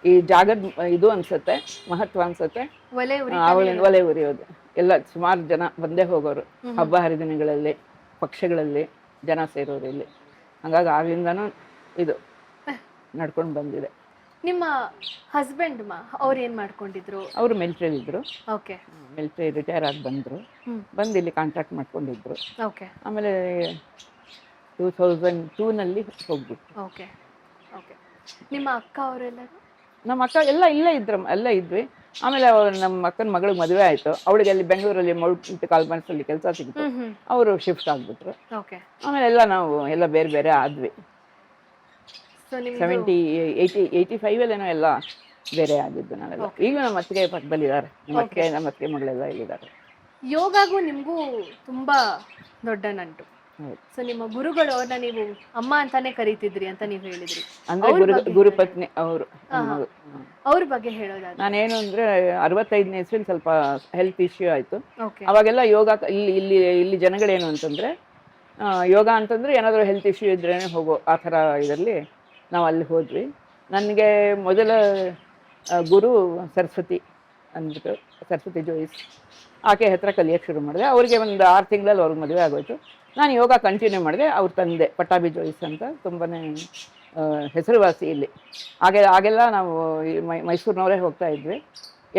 ಈ ಜಾಗದ ಇದು ಅನ್ಸುತ್ತೆ, ಮಹತ್ವ ಅನ್ಸುತ್ತೆ. ಒಲೆ ಉರಿಯೋದು ಎಲ್ಲ ಸುಮಾರು ಜನ ಬಂದೇ ಹೋಗೋರು ಹಬ್ಬ ಹರಿದಿನಗಳಲ್ಲಿ, ಪಕ್ಷಗಳಲ್ಲಿ ಜನ ಸೇರೋರು ಇಲ್ಲಿ. ಹಂಗಾಗಿ ಆಗ್ಲಿಂದಾನು ಇದು ನಡ್ಕೊಂಡು ಬಂದಿದೆ. ನಿಮ್ಮ ಹಸ್ಬೆಂಡ್ ಅವ್ರು ಏನ್ ಮಾಡ್ಕೊಂಡಿದ್ರು? ಅವರು ಮಿಲಿಟರಿ ಇದ್ರು. ಓಕೆ. ಮಿಲಿಟರಿ ರಿಟೈರ್ ಆಗಿ ಬಂದರು. ಬಂದು ಇಲ್ಲಿ ಕಾಂಟ್ರಾಕ್ಟ್ ಮಾಡ್ಕೊಂಡಿದ್ರು. ಓಕೆ. ಆಮೇಲೆ 2002ನಲ್ಲಿ ಹೋಗ್ಬಿಟ್ಟು. ಓಕೆ. ಓಕೆ. ನಿಮ್ಮ ಅಕ್ಕ ಅವರೆಲ್ಲರೂ? ನಮ್ಮ ಅಕ್ಕ ಎಲ್ಲ ಎಲ್ಲ ಇದ್ವಿ. ಆಮೇಲೆ ನಮ್ಮ ಅಕ್ಕನ ಮಗಳಿಗೆ ಮದುವೆ ಆಯಿತು. ಅವಳಿಗೆ ಅಲ್ಲಿ ಬೆಂಗಳೂರಲ್ಲಿ ಮೌಲ್ಟ್ ಕಾಲ್ಮನ್ಸಲ್ಲಿ ಕೆಲಸ ಸಿಗ್ತು. ಅವರು ಶಿಫ್ಟ್ ಆಗಿಬಿಟ್ರು. ಓಕೆ. ಆಮೇಲೆ ನಾವು ಎಲ್ಲ ಬೇರೆ ಬೇರೆ ಆದ್ವಿ. 85 ಎಲ್ಲ ಬೇರೆ ಆಗಿದ್ದು ನಾವೆಲ್ಲ. ಈಗ ನಮ್ಮ ಅತ್ತಿಗೆ ಪಕ್ಕದಲ್ಲಿದ್ದಾರೆ. ನಮ್ಮ ಅತ್ತಿಗೆ ಮಗಳೆಲ್ಲ ಇಲ್ಲಿದ್ದಾರೆ. ಯೋಗಾಗೂ ನಿಮಗೂ ತುಂಬಾ ದೊಡ್ಡ ನಂಟು. ಸೊ ನಿಮ್ಮ ಗುರುಗಳು ಅವ್ರನ್ನ ನೀವು ಅಮ್ಮ ಅಂತಾನೆ ಕರೀತಿದ್ರಿ ಅಂತ ನೀವು ಹೇಳಿದ್ರಿ. ಅಂದ್ರೆ ಗುರುಪತ್ನಿ ಅವರು. ಅವ್ರ ಬಗ್ಗೆ ಹೇಳೋದಾದ್ರೆ ನಾನೇನು ಅಂದ್ರೆ 65ನೇ ಇಸ್ವಿಲಿ ಸ್ವಲ್ಪ ಹೆಲ್ತ್ ಇಶ್ಯೂ ಆಯ್ತು. ಅವಾಗೆಲ್ಲ ಯೋಗ ಇಲ್ಲಿ ಜನಗಳೇನು ಅಂತಂದ್ರೆ ಯೋಗ ಅಂತಂದ್ರೆ ಏನಾದರೂ ಹೆಲ್ತ್ ಇಶ್ಯೂ ಇದ್ರೇನೆ ಹೋಗೋ ಆ ಥರ ಇದರಲ್ಲಿ ನಾವು ಅಲ್ಲಿ ಹೋದ್ವಿ. ನನಗೆ ಮೊದಲ ಗುರು ಸರಸ್ವತಿ ಅಂದ್ಬಿಟ್ಟು, ಸರಸ್ವತಿ ಜೋಯಿಸ್, ಆಕೆ ಹತ್ರ ಕಲಿಯೋಕ್ಕೆ ಶುರು ಮಾಡಿದೆ. ಅವ್ರಿಗೆ ಒಂದು 6 ತಿಂಗಳಲ್ಲಿ ಅವ್ರಿಗೆ ಮದುವೆ ಆಗೋಯ್ತು. ನಾನು ಯೋಗ ಕಂಟಿನ್ಯೂ ಮಾಡಿದೆ. ಅವ್ರ ತಂದೆ ಪಟ್ಟಾಭಿ ಜೋಯಿಸ್ ಅಂತ ತುಂಬಾ ಹೆಸರುವಾಸಿ ಇಲ್ಲಿ. ಆಗೆಲ್ಲ ನಾವು ಮೈಸೂರಿನವರೇ ಹೋಗ್ತಾ ಇದ್ವಿ.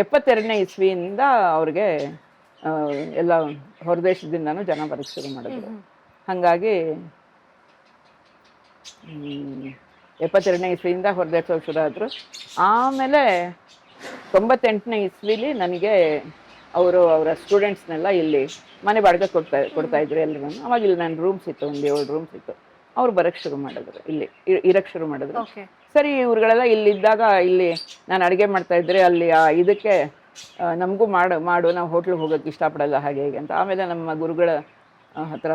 72ನೇ ಇಸ್ವಿಯಿಂದ ಅವ್ರಿಗೆ ಎಲ್ಲ ಹೊರದೇಶದಿಂದನೂ ಜನ ಬರೋಕ್ಕೆ ಶುರು ಮಾಡಿದ್ರು. ಹಾಗಾಗಿ 72ನೇ ಇಸ್ವಿಯಿಂದ ಹೊರದೇಶಕ್ಕೆ ಶುರು ಆದರು. ಆಮೇಲೆ 98ನೇ ಇಸ್ವಿಲಿ ನನಗೆ ಅವರ ಸ್ಟೂಡೆಂಟ್ಸ್ನೆಲ್ಲ ಇಲ್ಲಿ ಮನೆ ಬಾಡಿಗೆ ಕೊಡ್ತಾ ಇದ್ರು ಎಲ್ಲರೂ. ಅವಾಗ ಇಲ್ಲಿ ನನ್ನ ರೂಮ್ಸ್ ಇತ್ತು, ಒಂದು 7 ರೂಮ್ಸ್ ಇತ್ತು. ಅವ್ರು ಬರೋಕ್ಕೆ ಶುರು ಮಾಡಿದ್ರು, ಇಲ್ಲಿ ಇರಕ್ಕೆ ಶುರು ಮಾಡಿದ್ರು. ಸರಿ, ಇವ್ರುಗಳೆಲ್ಲ ಇಲ್ಲಿದ್ದಾಗ ಇಲ್ಲಿ ನಾನು ಅಡುಗೆ ಮಾಡ್ತಾ ಇದ್ರೆ ಅಲ್ಲಿ ಇದಕ್ಕೆ ನಮಗೂ ಮಾಡು ನಾವು ಹೋಟ್ಲಿಗೆ ಹೋಗೋಕ್ಕೆ ಇಷ್ಟಪಡಲ್ಲ ಹಾಗೆ ಹೀಗೆ ಅಂತ. ಆಮೇಲೆ ನಮ್ಮ ಗುರುಗಳ ಹತ್ರ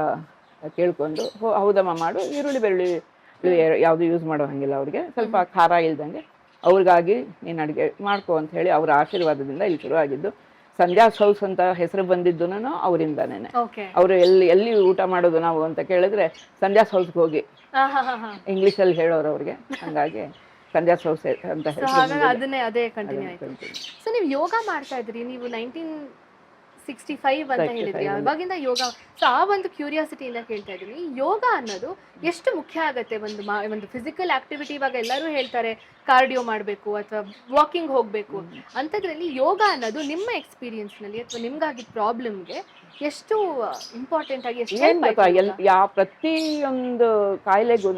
ಕೇಳ್ಕೊಂಡು, ಹೌದಮ್ಮ ಮಾಡು, ಈರುಳ್ಳಿ ಬೆಳ್ಳುಳ್ಳಿ ಯಾವುದು ಯೂಸ್ ಮಾಡೋ ಹಾಗಿಲ್ಲ ಅವ್ರಿಗೆ, ಸ್ವಲ್ಪ ಖಾರ ಇಲ್ದಂಗೆ ಅವ್ರಿಗಾಗಿ ನೀನು ಅಡುಗೆ ಮಾಡ್ಕೊ ಅಂತ ಹೇಳಿ ಅವರ ಆಶೀರ್ವಾದದಿಂದ ಇಲ್ಲಿ ಶುರು ಆಗಿದ್ದು. ಸಂಧ್ಯಾಸ್ ಹೌಸ್ ಅಂತ ಹೆಸರು ಬಂದಿದ್ದು ಅವರಿಂದಾನೇ. ಅವರು ಎಲ್ಲಿ ಊಟ ಮಾಡೋದು ನಾವು ಅಂತ ಕೇಳಿದ್ರೆ ಸಂಧ್ಯಾಸ್ ಹೌಸ್ಗೆ ಹೋಗಿ ಇಂಗ್ಲೀಷಲ್ಲಿ ಹೇಳೋರು ಅವ್ರಿಗೆ. ಹಂಗಾಗಿ ಸಂಧ್ಯಾಸ್ ಹೌಸ್ ಅಂತ ಅದೇ ಕಂಟಿನ್ಯೂ ಆಯ್ತು. ಸೊ ನೀವು ಯೋಗ ಮಾಡ್ತಾ ಇದ್ರಿ, ನೀವು 1965 ಅಂತ ಹೇಳಿದ್ರಿ, ಅವಾಗಿಂದ ಯೋಗ. ಸೊ ಆ ಒಂದು ಕ್ಯೂರಿಯಾಸಿಟಿಯಿಂದ ಕೇಳ್ತಾ ಇದ್ದೀನಿ, ಯೋಗ ಅನ್ನೋದು ಎಷ್ಟು ಮುಖ್ಯ ಆಗುತ್ತೆ ಒಂದು ಫಿಸಿಕಲ್ ಆಕ್ಟಿವಿಟಿ. ಇವಾಗ ಎಲ್ಲರೂ ಹೇಳ್ತಾರೆ ಕಾರ್ಡಿಯೋ ಮಾಡಬೇಕು ಅಥವಾ ವಾಕಿಂಗ್ ಹೋಗಬೇಕು. ಅಂಥದ್ರಲ್ಲಿ ಯೋಗ ಅನ್ನೋದು ನಿಮ್ಮ ಎಕ್ಸ್ಪೀರಿಯನ್ಸ್ನಲ್ಲಿ ಅಥವಾ ನಿಮ್ಗಾಗಿದ್ದ ಪ್ರಾಬ್ಲಮ್ಗೆ ಎಷ್ಟು ಇಂಪಾರ್ಟೆಂಟ್ ಆಗಿ ಯಾವ ಪ್ರತಿಯೊಂದು ಕಾಯಿಲೆಗೂ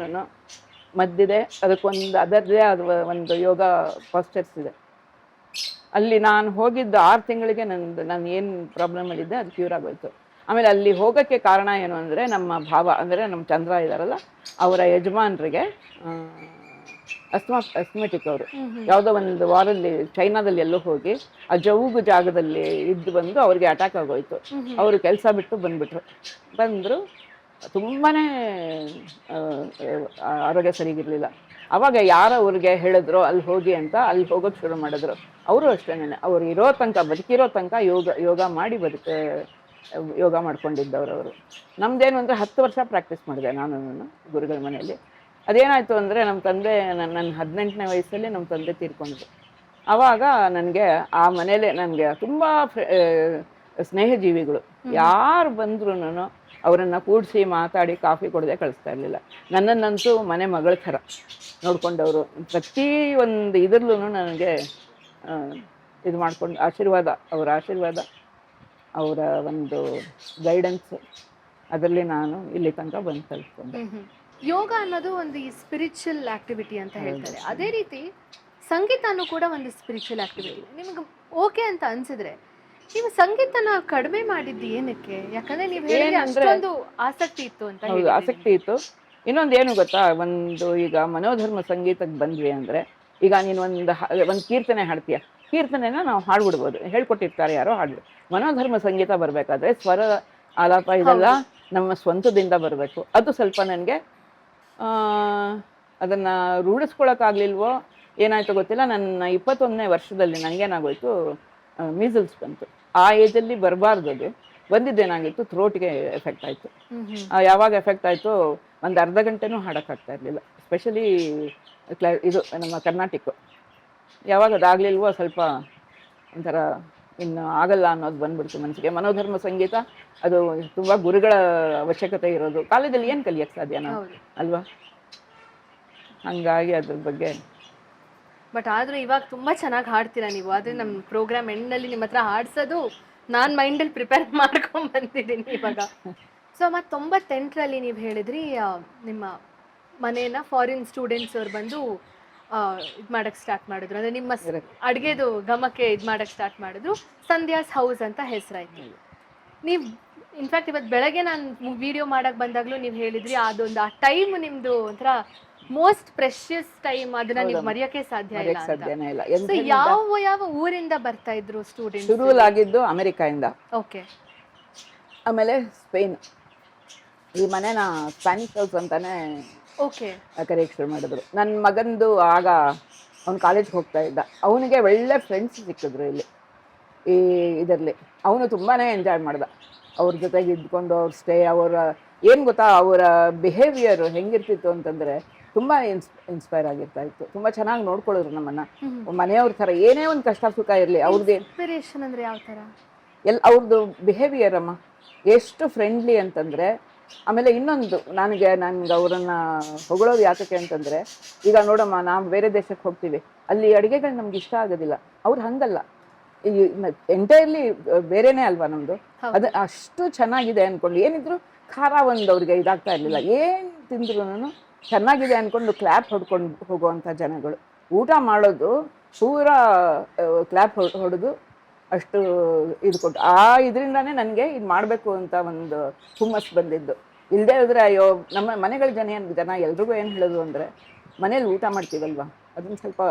ಮದ್ದಿದೆ, ಅದಕ್ಕೊಂದು ಅದರದೇ ಆದ ಒಂದು ಯೋಗ ಪಾಸ್ಚರ್ಸ್ ಇದೆ. ಅಲ್ಲಿ ನಾನು ಹೋಗಿದ್ದು 6 ತಿಂಗಳಿಗೆ ನಾನು ಏನು ಪ್ರಾಬ್ಲಮಲ್ಲಿದ್ದೆ ಅದು ಕ್ಯೂರ್ ಆಗೋಯ್ತು. ಆಮೇಲೆ ಅಲ್ಲಿ ಹೋಗೋಕ್ಕೆ ಕಾರಣ ಏನು ಅಂದರೆ ನಮ್ಮ ಭಾವ, ಅಂದರೆ ನಮ್ಮ ಚಂದ್ರ ಇದ್ದಾರಲ್ಲ, ಅವರ ಯಜಮಾನರಿಗೆ ಅಸ್ಮೆಟಿಕ್ ಅವರು ಯಾವುದೋ ಒಂದು ವಾರಲ್ಲಿ ಚೈನಾದಲ್ಲಿ ಎಲ್ಲೋ ಹೋಗಿ ಆ ಜೌಗು ಜಾಗದಲ್ಲಿ ಇದ್ದು ಬಂದು ಅವ್ರಿಗೆ ಅಟ್ಯಾಕ್ ಆಗೋಯ್ತು. ಅವರು ಕೆಲಸ ಬಿಟ್ಟು ಬಂದರು. ತುಂಬಾ ಆರೋಗ್ಯ ಸರಿಗಿರಲಿಲ್ಲ. ಅವಾಗ ಯಾರು ಅವ್ರಿಗೆ ಹೇಳಿದ್ರು ಅಲ್ಲಿ ಹೋಗಿ ಅಂತ, ಅಲ್ಲಿ ಹೋಗೋಕ್ಕೆ ಶುರು ಮಾಡಿದ್ರು. ಅವರು ಅಷ್ಟೇನೆ, ಅವ್ರು ಬದುಕಿರೋ ತನಕ ಯೋಗ ಮಾಡಿ ಯೋಗ ಮಾಡ್ಕೊಂಡಿದ್ದವ್ರು ಅವರು. ನಮ್ದೇನು ಅಂದರೆ 10 ವರ್ಷ ಪ್ರಾಕ್ಟೀಸ್ ಮಾಡಿದೆ ನಾನು ಗುರುಗಳ ಮನೆಯಲ್ಲಿ. ಅದೇನಾಯಿತು ಅಂದರೆ ನಮ್ಮ ತಂದೆ ನನ್ನ 18ನೇ ವಯಸ್ಸಲ್ಲಿ ನಮ್ಮ ತಂದೆ ತೀರ್ಕೊಂಡ್ರು. ಆವಾಗ ನನಗೆ ಆ ಮನೇಲೆ ನನಗೆ ತುಂಬ ಸ್ನೇಹಜೀವಿಗಳು ಯಾರು ಬಂದ್ರೂ ಅವರನ್ನು ಕೂಡಿಸಿ ಮಾತಾಡಿ ಕಾಫಿ ಕೊಡದೆ ಕಳಿಸ್ತಾ ಇರಲಿಲ್ಲ. ನನ್ನನ್ನಂತೂ ಮನೆ ಮಗಳ ಥರ ನೋಡ್ಕೊಂಡವರು. ಪ್ರತಿಯೊಂದು ಇದರಲ್ಲೂ ನನಗೆ ಇದು ಮಾಡ್ಕೊಂಡು ಅವರ ಆಶೀರ್ವಾದ, ಅವರ ಒಂದು ಗೈಡೆನ್ಸ್, ಅದರಲ್ಲಿ ನಾನು ಇಲ್ಲಿ ತನಕ ಬಂದು ತಲುಪಿಕೊಂಡೆ. ಯೋಗ ಅನ್ನೋದು ಒಂದು ಸ್ಪಿರಿಚುವಲ್ ಆಕ್ಟಿವಿಟಿ ಅಂತ ಹೇಳ್ತಾರೆ. ಅದೇ ರೀತಿ ಸಂಗೀತನೂ ಕೂಡ ಒಂದು ಸ್ಪಿರಿಚುವಲ್ ಆಕ್ಟಿವಿಟಿ. ನಿಮ್ಗೆ ಓಕೆ ಅಂತ ಅನ್ಸಿದ್ರೆ ನೀವು ಸಂಗೀತನ ಕಡಿಮೆ ಮಾಡಿದ್ದು ಏನಕ್ಕೆ? ಯಾಕಂದ್ರೆ ನೀವು ಹೇಳಿದ್ರೆ ಅಷ್ಟೊಂದು ಆಸಕ್ತಿ ಇತ್ತು ಅಂತ. ಹೌದು, ಆಸಕ್ತಿ ಇತ್ತು. ಇನ್ನೊಂದು ಏನು ಗೊತ್ತಾ, ಈಗ ಮನೋಧರ್ಮ ಸಂಗೀತಕ್ಕೆ ಬಂದ್ವಿ ಅಂದರೆ, ಈಗ ನೀನು ಒಂದು ಕೀರ್ತನೆ ಹಾಡ್ತೀಯ, ಕೀರ್ತನೆನ ನಾವು ಹಾಡ್ಬಿಡ್ಬೋದು, ಹೇಳ್ಕೊಟ್ಟಿರ್ತಾರೆ ಯಾರೋ ಹಾಡ್ಬಿಡು. ಮನೋಧರ್ಮ ಸಂಗೀತ ಬರಬೇಕಾದ್ರೆ ಆಲಾಪ ಇದೆಲ್ಲ ನಮ್ಮ ಸ್ವಂತದಿಂದ ಬರಬೇಕು. ಅದು ಸ್ವಲ್ಪ ನನಗೆ ಅದನ್ನು ರೂಢಿಸ್ಕೊಳಕ್ಕಾಗಲಿಲ್ವೋ ಏನಾಯ್ತು ಗೊತ್ತಿಲ್ಲ. ನನ್ನ 21ನೇ ವರ್ಷದಲ್ಲಿ ನನಗೇನಾಗೋಯ್ತು, ಮೀಸಲ್ಸ್ ಬಂತು. ಆ ಏಜಲ್ಲಿ ಬರಬಾರ್ದು, ಅದು ಬಂದಿದ್ದೇನಾಗಿತ್ತು, ಥ್ರೋಟ್ಗೆ ಎಫೆಕ್ಟ್ ಆಯಿತು. ಯಾವಾಗ ಎಫೆಕ್ಟ್ ಆಯಿತು, ಒಂದು ಅರ್ಧ ಗಂಟೆನೂ ಹಾಡೋಕ್ಕಾಗ್ತಾ ಇರಲಿಲ್ಲ. ಸ್ಪೆಷಲಿ ಇದು ನಮ್ಮ ಕರ್ನಾಟಕ ಯಾವಾಗ ಅದಾಗಲಿಲ್ವೋ ಸ್ವಲ್ಪ ಒಂಥರ ಇನ್ನು ಆಗಲ್ಲ ಅನ್ನೋದು ಬಂದ್ಬಿಡ್ತು ಮನಸ್ಸಿಗೆ. ಮನೋಧರ್ಮ ಸಂಗೀತ ಅದು ತುಂಬ ಗುರುಗಳ ಅವಶ್ಯಕತೆ ಇರೋದು. ಕಾಲೇಜಲ್ಲಿ ಏನು ಕಲಿಯೋಕ್ಕೆ ಸಾಧ್ಯ ನಾವು, ಅಲ್ವಾ? ಹಂಗಾಗಿ ಅದ್ರ ಬಗ್ಗೆ. ಬಟ್ ಆದರೂ ಇವಾಗ ತುಂಬ ಚೆನ್ನಾಗಿ ಹಾಡ್ತೀರಾ ನೀವು. ಆದರೆ ನಮ್ಮ ಪ್ರೋಗ್ರಾಮ್ ಎಂಡ್ನಲ್ಲಿ ನಿಮ್ಮ ಹತ್ರ ಹಾಡ್ಸೋದು ನಾನು ಮೈಂಡಲ್ಲಿ ಪ್ರಿಪೇರ್ ಮಾಡ್ಕೊಂಡು ಬಂದಿದ್ದೀನಿ ಇವಾಗ. ಸೊ ಮತ್ತು 98ರಲ್ಲಿ ನೀವು ಹೇಳಿದ್ರಿ ನಿಮ್ಮ ಮನೇನ ಫಾರಿನ್ ಸ್ಟೂಡೆಂಟ್ಸ್ ಅವ್ರು ಬಂದು ಇದು ಮಾಡೋಕ್ಕೆ ಸ್ಟಾರ್ಟ್ ಮಾಡಿದ್ರು. ಅಂದರೆ ನಿಮ್ಮ ಅಡುಗೆದು ಗಮಕ್ಕೆ ಇದು ಮಾಡೋಕ್ಕೆ ಸ್ಟಾರ್ಟ್ ಮಾಡಿದ್ರು. ಸಂಧ್ಯಾಸ್ ಹೌಸ್ ಅಂತ ಹೆಸರಾಯ್ತು. ನೀವು ಇನ್ಫ್ಯಾಕ್ಟ್ ಇವತ್ತು ಬೆಳಗ್ಗೆ ನಾನು ವಿಡಿಯೋ ಮಾಡೋಕ್ಕೆ ಬಂದಾಗಲೂ ನೀವು ಹೇಳಿದ್ರಿ ಅದೊಂದು ಆ ಟೈಮ್ ನಿಮ್ಮದು ಒಂಥರ ಮೋಸ್ಟ್ ಪ್ರೆಷಿಯಸ್ ಟೈಮ್, ಅದನ್ನ ನೀವು ಮರೆಯೋಕ್ಕೆ ಸಾಧ್ಯನೇ ಇಲ್ಲ. ಸೊ ಯಾವ ಊರಿಂದ ಬರ್ತಾ ಇದ್ರು ಸ್ಟೂಡೆಂಟ್ಸ್? ಶುರುವಾಗಿದ್ದು ಅಮೆರಿಕಾಯಿಂದ, ಓಕೆ, ಆಮೇಲೆ ಸ್ಪೇನ್. ಈ ಮನೆನ ಸ್ಪ್ಯಾನಿಷ್ ಹೌಸ್ ಅಂತಾನೆ ಓಕೆ ಕರೆಯಕ್ಕೆ ಶುರು ಮಾಡಿದ್ರು. ನನ್ನ ಮಗಂದು ಆಗ ಅವ್ನು ಕಾಲೇಜ್ಗೆ ಹೋಗ್ತಾ ಇದ್ದ. ಅವನಿಗೆ ಒಳ್ಳೆ ಫ್ರೆಂಡ್ಸ್ ಸಿಕ್ಕಿದ್ರು ಇಲ್ಲಿ ಈ ಇದರಲ್ಲಿ. ಅವನು ತುಂಬಾ ಎಂಜಾಯ್ ಮಾಡ್ದ ಅವ್ರ ಜೊತೆಗೆ ಇದ್ಕೊಂಡು. ಅವ್ರ ಸ್ಟೇ, ಅವರ ಏನು ಗೊತ್ತಾ, ಅವರ ಬಿಹೇವಿಯರ್ ಹೆಂಗಿರ್ತಿತ್ತು ಅಂತಂದರೆ ತುಂಬ ಇನ್ಸ್ಪೈರ್ ಆಗಿರ್ತಾ ಇತ್ತು. ತುಂಬ ಚೆನ್ನಾಗಿ ನೋಡ್ಕೊಳ್ಳೋರು ನಮ್ಮನ್ನು, ಮನೆಯವ್ರ ಥರ. ಏನೇ ಒಂದು ಕಷ್ಟ ಸುಖ ಇರಲಿ ಅವ್ರದ್ದು ಇನ್ಸ್ಪಿರೇಷನ್ ಅಂದರೆ ಯಾವ ಥರ ಅವ್ರದ್ದು ಬಿಹೇವಿಯರ್ ಅಮ್ಮ ಎಷ್ಟು ಫ್ರೆಂಡ್ಲಿ ಅಂತಂದರೆ. ಆಮೇಲೆ ಇನ್ನೊಂದು ನನಗೆ ಅವರನ್ನು ಹೊಗಳೋದು ಯಾತಕ್ಕೆ ಅಂತಂದರೆ, ಈಗ ನೋಡಮ್ಮ, ನಾವು ಬೇರೆ ದೇಶಕ್ಕೆ ಹೋಗ್ತೀವಿ, ಅಲ್ಲಿ ಅಡುಗೆಗಳು ನಮ್ಗೆ ಇಷ್ಟ ಆಗೋದಿಲ್ಲ. ಅವ್ರು ಹಂಗಲ್ಲ, ಈ ಎಂಟೈರ್ಲಿ ಬೇರೆನೇ ಅಲ್ವಾ ನಮ್ಮದು. ಅದು ಅಷ್ಟು ಚೆನ್ನಾಗಿದೆ ಅಂದ್ಕೊಂಡು ಏನಿದ್ರು ಖಾರ ಒಂದು ಅವ್ರಿಗೆ ಇದಾಗ್ತಾ ಇರಲಿಲ್ಲ. ಏನು ತಿಂದ್ರು ಚೆನ್ನಾಗಿದೆ ಅಂದ್ಕೊಂಡು ಕ್ಲ್ಯಾಪ್ ಹೊಡ್ಕೊಂಡು ಹೋಗುವಂಥ ಜನಗಳು. ಊಟ ಮಾಡೋದು ಪೂರಾ ಕ್ಲ್ಯಾಪ್ ಹೊಡೆದು ಅಷ್ಟು ಇದು ಕೊಟ್ಟು, ಆ ಇದರಿಂದಾನೇ ನನಗೆ ಇದು ಮಾಡಬೇಕು ಅಂತ ಒಂದು ಹುಮ್ಮಸ್ಸು ಬಂದಿದ್ದು. ಇಲ್ಲದೆ ಹೋದರೆ ಅಯ್ಯೋ, ನಮ್ಮ ಮನೆಗಳ ಜನ ಎಲ್ರಿಗೂ ಏನು ಹೇಳೋದು ಅಂದರೆ, ಮನೇಲಿ ಊಟ ಮಾಡ್ತೀವಲ್ವ, ಅದನ್ನು ಸ್ವಲ್ಪ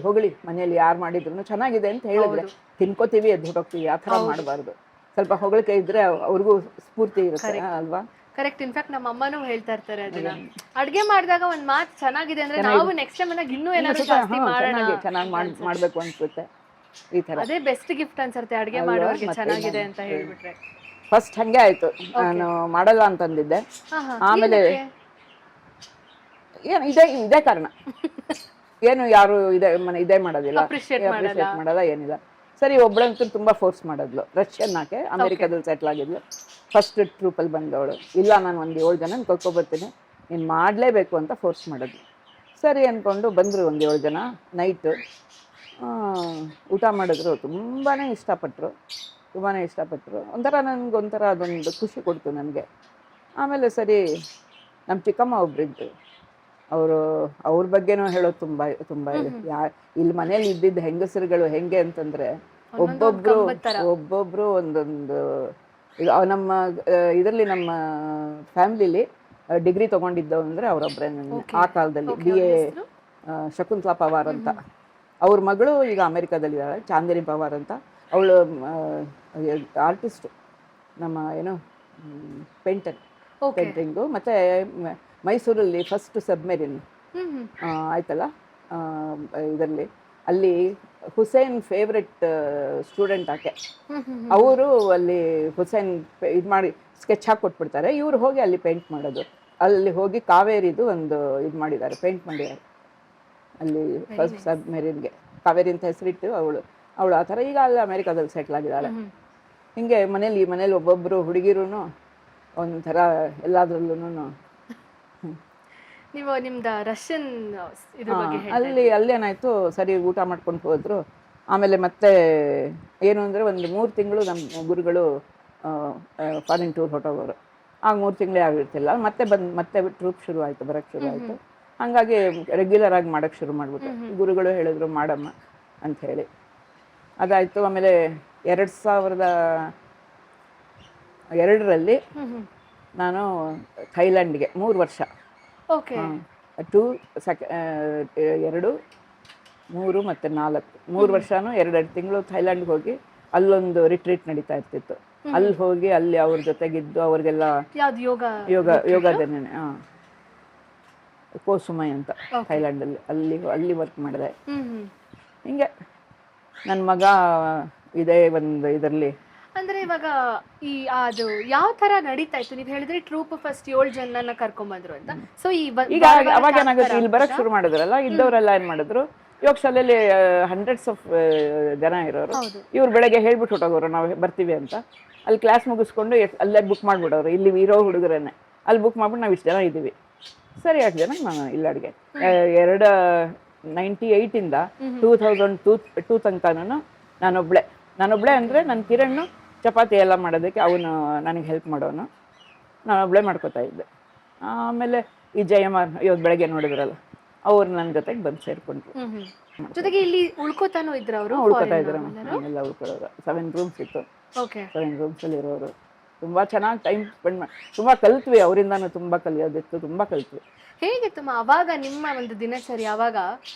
ಹೊಗಳಿ ಮನೇಲಿ ಯಾರು ಮಾಡಿದ್ರು ಚೆನ್ನಾಗಿದೆ ಅಂತ ಹೇಳಿದ್ರೆ ತಿನ್ಕೋತೀವಿ, ಎದ್ದು ಹೊರಟೋಗ್ತೀವಿ. ಆ ಥರ ಮಾಡಬಾರ್ದು. ಸ್ವಲ್ಪ ಹೊಗಳಿಕೆ ಇದ್ದರೆ ಅವ್ರಿಗೂ ಸ್ಫೂರ್ತಿ ಇರುತ್ತೆ ಅಲ್ವಾ? ಕರೆಕ್ಟ್. ಇನ್ಫ್ಯಾಕ್ಟ್ ನಮ್ಮ ಅಮ್ಮನೂ ಹೇಳ್ತಾ ಇರ್ತಾರೆ ಅದನ್ನ, ಅಡುಗೆ ಮಾಡಿದಾಗ ಒಂದು ಮಾತು ಚೆನ್ನಾಗಿದೆ ಅಂದ್ರೆ ನಾವು ನೆಕ್ಸ್ಟ್ ಟೈಮ್ ಇನ್ನೂ ಏನಾದ್ರು ಜಾಸ್ತಿ ಮಾಡೋಣ, ಚೆನ್ನಾಗಿ ಮಾಡಬೇಕು ಅನ್ಸುತ್ತೆ. ಈ ಥರ ಅದೇ ಬೆಸ್ಟ್ ಗಿಫ್ಟ್ ಅನ್ಸುತ್ತೆ ಅಡುಗೆ ಮಾಡೋರಿಗೆ ಚೆನ್ನಾಗಿದೆ ಅಂತ ಹೇಳ್ಬಿಟ್ರೆ. ಫಸ್ಟ್ ಹಂಗೆ ಆಯ್ತು, ನಾನು ಮಾಡಲ್ಲ ಅಂತಂದಿದ್ದೆ. ಆಮೇಲೆ ಏನು ಇದೇ ಕಾರಣ, ಏನು ಯಾರು ಇದೇ ಮಾಡೋದಿಲ್ಲ, ಅಪ್ರಿಷಿಯೇಟ್ ಮಾಡಲ್ಲ, ಏನಿಲ್ಲ. ಸರಿ, ಒಬ್ಬಳಂತೂ ತುಂಬ ಫೋರ್ಸ್ ಮಾಡಿದ್ಲು. ರಷ್ಯನ್ನಾಕೆ ಅಮೆರಿಕಾದಲ್ಲಿ ಸೆಟ್ಲ್ ಆಗಿದ್ಲು. ಫಸ್ಟ್ ಟ್ರೂಪಲ್ಲಿ ಬಂದವಳು. ಇಲ್ಲ, ನಾನು ಒಂದು 7 ಜನ ಕರ್ಕೊಬರ್ತೀನಿ, ನೀನು ಮಾಡಲೇಬೇಕು ಅಂತ ಫೋರ್ಸ್ ಮಾಡಿದ್ಲು. ಸರಿ ಅಂದ್ಕೊಂಡು ಬಂದರು ಒಂದು 7 ಜನ. ನೈಟು ಊಟ ಮಾಡಿದ್ರು. ತುಂಬಾ ಇಷ್ಟಪಟ್ಟರು. ಒಂಥರ ನನಗೊಂಥರ ಅದೊಂದು ಖುಷಿ ಕೊಡ್ತು ನನಗೆ. ಆಮೇಲೆ ಸರಿ, ನಮ್ಮ ಚಿಕ್ಕಮ್ಮ ಒಬ್ಬರಿದ್ದು, ಅವ್ರ ಬಗ್ಗೆನೂ ಹೇಳೋದು ತುಂಬ ಇದೆ. ಇಲ್ಲಿ ಮನೇಲಿ ಇದ್ದಿದ್ದು ಹೆಂಗಸರುಗಳು ಹೆಂಗೆ ಅಂತಂದರೆ, ಒಬ್ಬೊಬ್ರು ಒಂದೊಂದು ನಮ್ಮ ಇದರಲ್ಲಿ ನಮ್ಮ ಫ್ಯಾಮಿಲಿಲಿ ಡಿಗ್ರಿ ತೊಗೊಂಡಿದ್ದವು ಅಂದರೆ ಅವರೊಬ್ಬರೇ. ಆ ಕಾಲದಲ್ಲಿ BA ಶಕುಂತಲಾ ಪವಾರ್ ಅಂತ. ಅವ್ರ ಮಗಳು ಈಗ ಅಮೆರಿಕಾದಲ್ಲಿದ್ದಾಳೆ, ಚಾಂದಿನಿ ಪವಾರ್ ಅಂತ. ಅವಳು ಆರ್ಟಿಸ್ಟು, ನಮ್ಮ ಏನು ಪೇಂಟಿಂಗು. ಮತ್ತು ಮೈಸೂರಲ್ಲಿ ಫಸ್ಟ್ ಸಬ್ಮೆರಿನ್ ಆಯ್ತಲ್ಲ, ಇದರಲ್ಲಿ ಅಲ್ಲಿ ಹುಸೇನ್ ಫೇವ್ರೆಟ್ ಸ್ಟೂಡೆಂಟ್ ಆಕೆ. ಅವರು ಅಲ್ಲಿ ಹುಸೇನ್ ಇದು ಮಾಡಿ ಸ್ಕೆಚ್ ಹಾಕ್ಕೊಟ್ಬಿಡ್ತಾರೆ, ಇವ್ರು ಹೋಗಿ ಅಲ್ಲಿ ಪೇಂಟ್ ಮಾಡೋದು. ಅಲ್ಲಿ ಹೋಗಿ ಕಾವೇರಿದು ಒಂದು ಇದು ಮಾಡಿದ್ದಾರೆ, ಪೇಂಟ್ ಮಾಡಿದ್ದಾರೆ ಅಲ್ಲಿ ಫಸ್ಟ್ ಸಬ್ಮೆರಿನ್ಗೆ. ಕಾವೇರಿ ಅಂತ ಹೆಸರಿಟ್ಟು ಅವಳು ಆ ಥರ ಈಗ ಅಲ್ಲಿ ಅಮೆರಿಕಾದಲ್ಲಿ ಸೆಟ್ಲ್ ಆಗಿದ್ದಾಳೆ. ಹಿಂಗೆ ಮನೇಲಿ ಒಬ್ಬೊಬ್ಬರು ಹುಡುಗಿರೂ ಒಂಥರ ಎಲ್ಲಾದ್ರಲ್ಲೂ. ನೀವು ನಿಮ್ದು ರಷ್ಯನ್ ಅಲ್ಲೇನಾಯಿತು, ಸರಿ ಊಟ ಮಾಡ್ಕೊಂಡು ಹೋದರು. ಆಮೇಲೆ ಮತ್ತೆ ಏನು ಅಂದರೆ, ಒಂದು 3 ತಿಂಗಳು ನಮ್ಮ ಗುರುಗಳು ಫಾರಿನ್ ಟೂರ್ ಹೊರಟೋಗೋರು. ಆಗ 3 ತಿಂಗಳೇ ಆಗಿರ್ತಿಲ್ಲ. ಮತ್ತೆ ಟ್ರೂಪ್ ಬರೋಕ್ಕೆ ಶುರು ಆಯಿತು. ಹಾಗಾಗಿ ರೆಗ್ಯುಲರ್ ಆಗಿ ಮಾಡೋಕ್ಕೆ ಶುರು ಮಾಡಿಬಿಟ್ಟು ಗುರುಗಳು ಹೇಳಿದ್ರು ಮಾಡಮ್ಮ ಅಂತ ಹೇಳಿ. ಅದಾಯಿತು. ಆಮೇಲೆ 2002ರಲ್ಲಿ ನಾನು ಥೈಲ್ಯಾಂಡ್ಗೆ 3 ವರ್ಷ, 2, 3 ಮತ್ತು 4 3 ವರ್ಷನೂ 2 ತಿಂಗಳು ಥೈಲ್ಯಾಂಡ್ಗೆ ಹೋಗಿ ಅಲ್ಲೊಂದು ರಿಟ್ರೀಟ್ ನಡೀತಾ ಇರ್ತಿತ್ತು. ಅಲ್ಲಿ ಹೋಗಿ ಅಲ್ಲಿ ಅವ್ರ ಜೊತೆಗಿದ್ದು ಅವ್ರಿಗೆಲ್ಲ ಯಾವ್ದು ಯೋಗ? ಯೋಗದನ್ನೇ ಕೋಸುಮೈ ಅಂತ ಥೈಲ್ಯಾಂಡಲ್ಲಿ ಅಲ್ಲಿ ವರ್ಕ್ ಮಾಡಿದೆ. ಹಿಂಗೆ ನನ್ನ ಮಗ ಇದೇ ಒಂದು ಇದರಲ್ಲಿ. ಅಂದ್ರೆ ಇವಾಗ ಅದು ಯಾವ ತರ ನಡೀತಾ ಇತ್ತು? ನೀವು ಹೇಳಿದ್ರೆ ಟ್ರೂಪ್ ಫಸ್ಟ್ 7 ಜನನ ಕರ್ಕೊಂಡ್ಬಂದ್ರು ಅಂತ. ಸೊ ಈಗ ಅವಾಗ ಏನಾಗುತ್ತೆ, ಇಲ್ಲಿ ಬರಕ್ ಶುರು ಮಾಡಿದ್ರಲ್ಲ, ಇದ್ದವರೆಲ್ಲ ಏನ್ ಮಾಡಿದ್ರು, ಯೋಗ ಶಾಲೆಯಲ್ಲಿ ಹಂಡ್ರೆಡ್ಸ್ ಆಫ್ ಜನ ಇರೋರು. ಇವ್ರು ಬೆಳಗ್ಗೆ ಹೇಳ್ಬಿಟ್ಟು ಹೊಟ್ಟೋಗೋರು ನಾವು ಬರ್ತೀವಿ ಅಂತ. ಅಲ್ಲಿ ಕ್ಲಾಸ್ ಮುಗಿಸ್ಕೊಂಡು ಅಲ್ಲೇ ಬುಕ್ ಮಾಡ್ಬಿಡೋರು, ಇಲ್ಲಿ ಇರೋ ಹುಡುಗರನ್ನೇ ಅಲ್ಲಿ ಬುಕ್ ಮಾಡ್ಬಿಟ್ಟು ನಾವು ಇಷ್ಟು ಜನ ಇದ್ದೀವಿ, ಸರಿ 8 ಜನ ನಾನು ಇಲ್ಲ ಅಡುಗೆ. 98 2002 ತನಕನೂ ನಾನೊಬ್ಳೆ ಅಂದರೆ ನನ್ನ ಕಿರಣ್ ಚಪಾತಿ ಎಲ್ಲ ಮಾಡೋದಕ್ಕೆ ಅವನು ನನಗೆ ಹೆಲ್ಪ್ ಮಾಡೋನು, ನಾನೊಬ್ಳೆ ಮಾಡ್ಕೋತಾ ಇದ್ದೆ. ಆಮೇಲೆ ಈ ಜಯಮ್ಮ ಇವತ್ತು ಬೆಳಗ್ಗೆ ನೋಡಿದ್ರಲ್ಲ, ಅವ್ರು ನನ್ನ ಜೊತೆಗೆ ಬಂದು ಸೇರ್ಕೊಂಡ್ರು. ಜೊತೆಗೆ ಇಲ್ಲಿ ಉಳ್ಕೋತಾನೂ ಇದ್ರು ಅವರು? ಉಳ್ಕೋತಾ ಇದ್ರು, ಎಲ್ಲ ಉಳ್ಕೊಳ್ಳೋರು. 7 ರೂಮ್ಸ್ ಇತ್ತು. 7 ರೂಮ್ಸಲ್ಲಿ ಇರೋರು. ತುಂಬ ಚೆನ್ನಾಗಿ ಟೈಮ್ ಸ್ಪೆಂಡ್ ಮಾಡಿ ತುಂಬ ಕಲ್ತ್ವಿ, ಅವರಿಂದಾನು ತುಂಬ ಕಲಿಯೋದಿತ್ತು, ತುಂಬ ಕಲ್ತ್ವಿ. ಹೇಗಿತ್ತು ಅವಾಗ ನಿಮ್ಮ ಒಂದು ದಿನಚರಿ? ಅವಾಗ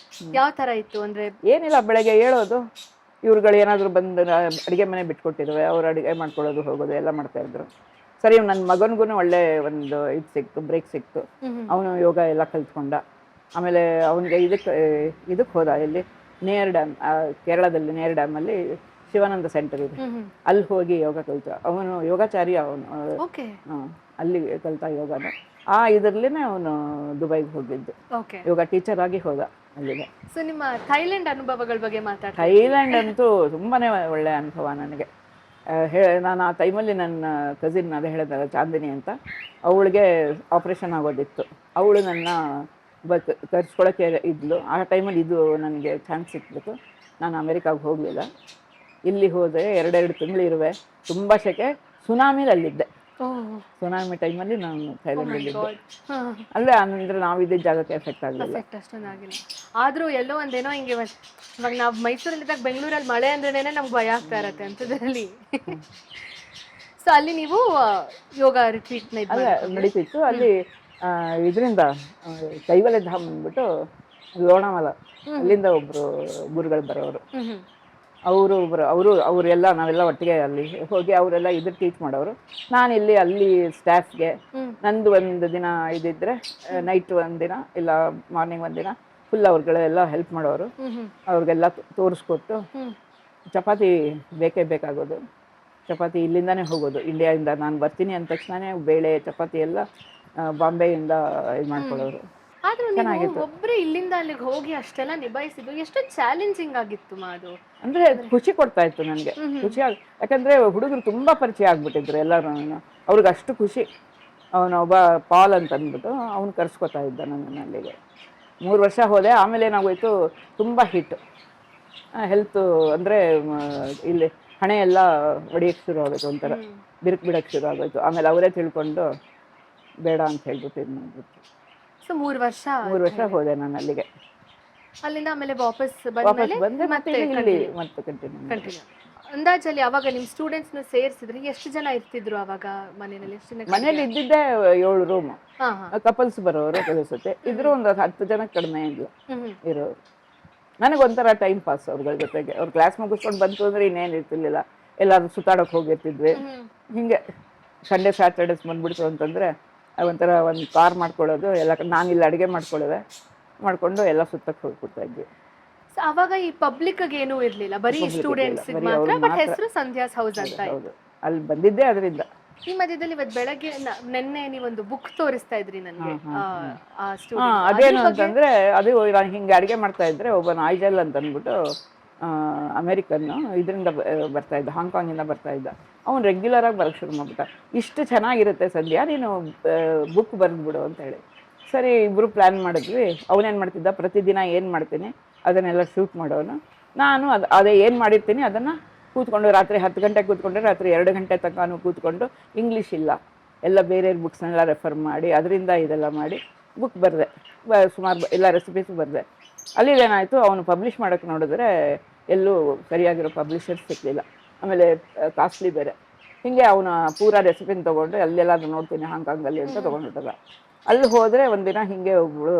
ಯಾವ ತರ ಇತ್ತು ಅಂದ್ರೆ? ಏನಿಲ್ಲ, ಬೆಳಗ್ಗೆ ಹೇಳೋದು, ಇವ್ರುಗಳು ಏನಾದರೂ ಬಂದು ಅಡುಗೆ ಮನೆ ಬಿಟ್ಕೊಟ್ಟಿದ್ವಿ, ಅವ್ರು ಅಡುಗೆ ಮಾಡ್ಕೊಳ್ಳೋದು ಹೋಗೋದು ಎಲ್ಲ ಮಾಡ್ತಾ ಇದ್ರು. ಸರಿ, ನನ್ನ ಮಗನಿಗೂ ಒಳ್ಳೆ ಒಂದು ಇದು ಸಿಕ್ತು, ಬ್ರೇಕ್ ಸಿಕ್ತು. ಅವನು ಯೋಗ ಎಲ್ಲ ಕಲ್ತ್ಕೊಂಡ. ಆಮೇಲೆ ಅವನಿಗೆ ಇದಕ್ಕೆ ಹೋದ, ಇಲ್ಲಿ ನೇರ್ ಡ್ಯಾಮ್, ಕೇರಳದಲ್ಲಿ ನೇರ್ ಡ್ಯಾಮಲ್ಲಿ ಶಿವಾನಂದ ಸೆಂಟರ್ ಇದೆ, ಅಲ್ಲಿ ಹೋಗಿ ಯೋಗ ಕಲ್ತ. ಅವನು ಯೋಗಾಚಾರಿ, ಅವನು ಅಲ್ಲಿ ಕಲ್ತ ಯೋಗನ. ಇದರಲ್ಲೇ ಅವನು ದುಬೈಗೆ ಹೋಗಿದ್ದು, ಯೋಗ ಟೀಚರ್ ಆಗಿ ಹೋದ ಅಲ್ಲಿಗೆ. ಸೊ ನಿಮ್ಮ ಥೈಲ್ಯಾಂಡ್ ಅನುಭವಗಳ ಬಗ್ಗೆ ಮಾತಾಡ್ತಾ? ಥೈಲ್ಯಾಂಡ್ ಅಂತೂ ತುಂಬಾನೇ ಒಳ್ಳೆ ಅನುಭವ ನನಗೆ. ನಾನು ಆ ಟೈಮಲ್ಲಿ ನನ್ನ ಕಸಿನ್ ಅದೇ ಹೇಳಿದಾರೆ, ಚಾಂದಿನಿ ಅಂತ, ಅವಳಿಗೆ ಆಪ್ರೇಷನ್ ಆಗೋದಿತ್ತು. ಅವಳು ನನ್ನ ಕರ್ಸ್ಕೊಳಕ್ಕೆ ಇದ್ಲು. ಆ ಟೈಮಲ್ಲಿ ಇದು ನನಗೆ ಚಾನ್ಸ್ ಸಿಕ್ಬಿಟ್ಟು ನಾನು ಅಮೆರಿಕಾಗೆ ಹೋಗಲಿಲ್ಲ. ಇಲ್ಲಿ ಹೋದೆ, 2 ತಿಂಗಳು ಇರುವೆ. ತುಂಬ ಸೆಕೆ, ಸುನಾಮಿಲಿ ಅಲ್ಲಿದ್ದೆ. ಸುನಾಮಿ ಟೈಮಲ್ಲಿ ನಾನು ಥೈಲ್ಯಾಂಡಲ್ಲಿದ್ದೆ. ಅಲ್ಲೇ ಅಂದರೆ ನಾವಿದ್ದ ಜಾಗಕ್ಕೆ ಎಫೆಕ್ಟ್ ಆಗಲಿಲ್ಲ. ಆದರೂ ಎಲ್ಲೋ ಒಂದೇನೋ ಹಿಂಗೆ, ಇವಾಗ ನಾವು ಮೈಸೂರಲ್ಲಿದ್ದಾಗ ಬೆಂಗಳೂರಲ್ಲಿ ಮಳೆ ಅಂದ್ರೇನೆ ನಮ್ಗೆ ಭಯ ಆಗ್ತಾ ಇರತ್ತೆ ಅಂಥದ್ರಲ್ಲಿ. ಸೊ ಅಲ್ಲಿ ನೀವು ಯೋಗ ರಿಟ್ರೀಟ್ ನಡೀತಿತ್ತು. ಅಲ್ಲಿ ಇದರಿಂದ ಕೈವಲೆ ಧಾಮ್ ಅಂದ್ಬಿಟ್ಟು ಲೋಣಾವಾಲ, ಅಲ್ಲಿಂದ ಒಬ್ಬರು ಗುರುಗಳು ಬರೋರು. ಅವರೆಲ್ಲ ನಾವೆಲ್ಲ ಒಟ್ಟಿಗೆ ಅಲ್ಲಿ ಹೋಗಿ ಅವರೆಲ್ಲ ಇದ್ರ ಟೀಚ್ ಮಾಡೋರು. ನಾನಿಲ್ಲಿ ಅಲ್ಲಿ ಸ್ಟಾಫ್ಗೆ ನಂದು ಒಂದು ದಿನ ಇದಿದ್ರೆ ನೈಟ್ ಒಂದಿನ ಇಲ್ಲ ಮಾರ್ನಿಂಗ್ ಒಂದಿನ ಫುಲ್ ಅವ್ರಿಗೆಲ್ಲ ಹೆಲ್ಪ್ ಮಾಡೋರು. ಅವ್ರಿಗೆಲ್ಲ ತೋರಿಸ್ಕೊಟ್ಟು, ಚಪಾತಿ ಬೇಕೇ ಬೇಕಾಗೋದು. ಚಪಾತಿ ಇಲ್ಲಿಂದಾನೇ ಹೋಗೋದು, ಇಂಡಿಯಾದಿಂದ. ನಾನು ಬರ್ತೀನಿ ಅಂದ ತಕ್ಷಣನೇ ಬೇಳೆ ಚಪಾತಿ ಎಲ್ಲ ಬಾಂಬೆಯಿಂದ ಇದು ಮಾಡ್ಕೊಳ್ಳೋರು. ಆದ್ರೂ ಒಬ್ಬರೇ ಇಲ್ಲಿಂದ ಅಲ್ಲಿಗೆ ಹೋಗಿ ಅಷ್ಟೆಲ್ಲ ನಿಭಾಯಿಸಿದ್ದು ಎಷ್ಟು ಚಾಲೆಂಜಿಂಗ್ ಆಗಿತ್ತು ಅದು? ಅಂದ್ರೆ ಖುಷಿ ಕೊಡ್ತಾ ಇತ್ತು ನನಗೆ, ಖುಷಿಯಾಗಿ. ಯಾಕಂದ್ರೆ ಹುಡುಗರು ತುಂಬಾ ಪರಿಚಯ ಆಗ್ಬಿಟ್ಟಿದ್ರು ಎಲ್ಲರೂ. ಅವ್ರಿಗೆ ಅಷ್ಟು ಖುಷಿ. ಅವನೊಬ್ಬ ಪಾಲ್ ಅಂತ ಅಂದ್ಬಿಟ್ಟು ಅವ್ನು ಕರ್ಸ್ಕೊತಾ ಇದ್ದ ನನ್ನನ್ನು ಅಲ್ಲಿಗೆ. 3 ವರ್ಷ ಹೋದೆ. ಆಮೇಲೆ ಏನಾಗೋಯ್ತು, ತುಂಬ ಹಿಟ್ ಹೆಲ್ತು. ಅಂದರೆ ಇಲ್ಲಿ ಹಣೆ ಎಲ್ಲ ಒಡೆಯಕ್ಕೆ ಶುರು ಆಗೋಯ್ತು, ಒಂಥರ ಬಿಡಕ್ಕೆ ಶುರು ಆಗೋಯ್ತು. ಆಮೇಲೆ ಅವರೇ ತಿಳ್ಕೊಂಡು ಬೇಡ ಅಂತ ಹೇಳ್ಬಿಟ್ಟು ಇದು ಮಾಡಿಬಿಟ್ಟು. ಸೊ 3 ವರ್ಷ ಹೋದೆ ನಾನು ಅಲ್ಲಿಗೆ. ಅಲ್ಲಿಂದ ಆಮೇಲೆ ವಾಪಸ್ ಬಂದೆ ಮತ್ತೆ ಕಂಟಿನ್ಯೂ. ಅಂದಾಜಲ್ಲಿ ಅವಾಗ ನಿಮ್ಮ ಸ್ಟೂಡೆಂಟ್ಸ್ನ ಸೇರಿಸಿದ್ರೆ ಎಷ್ಟು ಜನ ಇರ್ತಿದ್ರು ಅವಾಗ ಮನೆಯಲ್ಲಿ? ಮನೇಲಿ ಇದ್ದಿದ್ದೆ 7 ರೂಮ್. ಕಪಲ್ಸ್ ಬರೋರು ಕೆಲಸತ್ತೆ ಇದ್ರು, ಒಂದು 10 ಜನ ಕಡಿಮೆ ಇಲ್ಲ ಇರೋರು. ನನಗೊಂಥರ ಟೈಮ್ ಪಾಸ್ ಅವ್ರಗಳ ಜೊತೆಗೆ. ಅವ್ರು ಕ್ಲಾಸ್ ಮುಗಿಸ್ಕೊಂಡು ಬಂತು ಅಂದರೆ ಇನ್ನೇನು ಇರ್ತಿರ್ಲಿಲ್ಲ, ಎಲ್ಲಾದ್ರೂ ಸುತ್ತಾಡೋಕೆ ಹೋಗಿರ್ತಿದ್ವಿ. ಹಿಂಗೆ ಸಂಡೇ ಸ್ಯಾಟರ್ಡೇಸ್ ಬಂದ್ಬಿಡ್ತು ಅಂತಂದರೆ ಒಂಥರ ಒಂದು ಕಾರ್ ಮಾಡ್ಕೊಳ್ಳೋದು, ಎಲ್ಲ ನಾನಿಲ್ಲಿ ಅಡುಗೆ ಮಾಡ್ಕೊಂಡು ಎಲ್ಲ ಸುತ್ತಕ್ಕೆ ಹೋಗ್ಬಿಡ್ತಾ ಇದ್ವಿ. ಅವಾಗ ಈ ಪಬ್ಲಿಕ್ಗೆ ಏನೂ ಇರಲಿಲ್ಲ, ಬರೀ ಸ್ಟೂಡೆಂಟ್ಸ್ ಮಾತ್ರ. ಬಟ್ ಹೆಸರು ಸಂಧ್ಯಾಸ್ ಹೌಸ್ ಅಂತ. ಅಲ್ಲಿ ಬಂದಿದ್ದೆ ಅದರಿಂದ. ಈ ಮಧ್ಯದಲ್ಲಿ ಇವತ್ತು ಬೆಳಗ್ಗೆ ನೆನ್ನೆ ನೀವೊಂದು ಬುಕ್ ತೋರಿಸ್ತಾ ಇದ್ರಿ ನನಗೆ. ಅದೇನು ಅಂತಂದ್ರೆ, ಅದು ನಾನು ಹಿಂಗೆ ಅಡುಗೆ ಮಾಡ್ತಾ ಇದ್ರೆ ಒಬ್ಬ ಆಯ್ಜಲ್ ಅಂತ ಅಂದ್ಬಿಟ್ಟು ಅಮೇರಿಕನ್ ಇದರಿಂದ ಬರ್ತಾ ಇದ್ದ, ಹಾಂಗ್ಕಾಂಗಿಂದ ಬರ್ತಾ ಇದ್ದ. ಅವ್ನು ರೆಗ್ಯುಲರ್ ಆಗಿ ಬರೋಕ್ಕೆ ಶುರು ಮಾಡ್ಬಿಟ್ಟ. ಇಷ್ಟು ಚೆನ್ನಾಗಿರುತ್ತೆ ಸಂಧ್ಯಾ, ನೀನು ಬುಕ್ ಬರೆದ್ಬಿಡು ಅಂತ ಹೇಳಿ. ಸರಿ, ಇಬ್ಬರು ಪ್ಲ್ಯಾನ್ ಮಾಡಿದ್ವಿ. ಅವನೇನು ಮಾಡ್ತಿದ್ದ, ಪ್ರತಿದಿನ ಏನು ಮಾಡ್ತೀನಿ ಅದನ್ನೆಲ್ಲ ಶೂಟ್ ಮಾಡೋನು. ನಾನು ಅದೇ ಏನು ಮಾಡಿರ್ತೀನಿ ಅದನ್ನು ಕೂತ್ಕೊಂಡು ರಾತ್ರಿ 10 ಗಂಟೆಗೆ ಕೂತ್ಕೊಂಡ್ರೆ ರಾತ್ರಿ 2 ಗಂಟೆ ತನಕ ಕೂತ್ಕೊಂಡು, ಇಂಗ್ಲೀಷ್ ಇಲ್ಲ ಎಲ್ಲ ಬೇರೆ ಬುಕ್ಸ್ನೆಲ್ಲ ರೆಫರ್ ಮಾಡಿ ಅದರಿಂದ ಇದೆಲ್ಲ ಮಾಡಿ ಬುಕ್ ಬರೆದೆ. ಸುಮಾರು ಎಲ್ಲ ರೆಸಿಪೀಸ್ ಬರೆದೆ. ಅಲ್ಲಿದೇನಾಯಿತು, ಅವನು ಪಬ್ಲಿಷ್ ಮಾಡೋಕ್ಕೆ ನೋಡಿದ್ರೆ ಎಲ್ಲೂ ಸರಿಯಾಗಿರೋ ಪಬ್ಲಿಷರ್ಸ್ ಸಿಕ್ಕಲಿಲ್ಲ. ಆಮೇಲೆ ಕಾಸ್ಟ್ಲಿ ಬೇರೆ. ಹೀಗೆ ಅವನ ಪೂರಾ ರೆಸಿಪಿನ ತೊಗೊಂಡು ಅಲ್ಲೆಲ್ಲಾದ್ರೂ ನೋಡ್ತೀನಿ ಹಾಂಗ್ಕಾಂಗಲ್ಲಿ ಅಂತ ತೊಗೊಂಡಿದ್ದಲ್ಲ. ಅಲ್ಲಿ ಹೋದರೆ ಒಂದಿನ ಹೀಗೆ ಒಬ್ಬಳು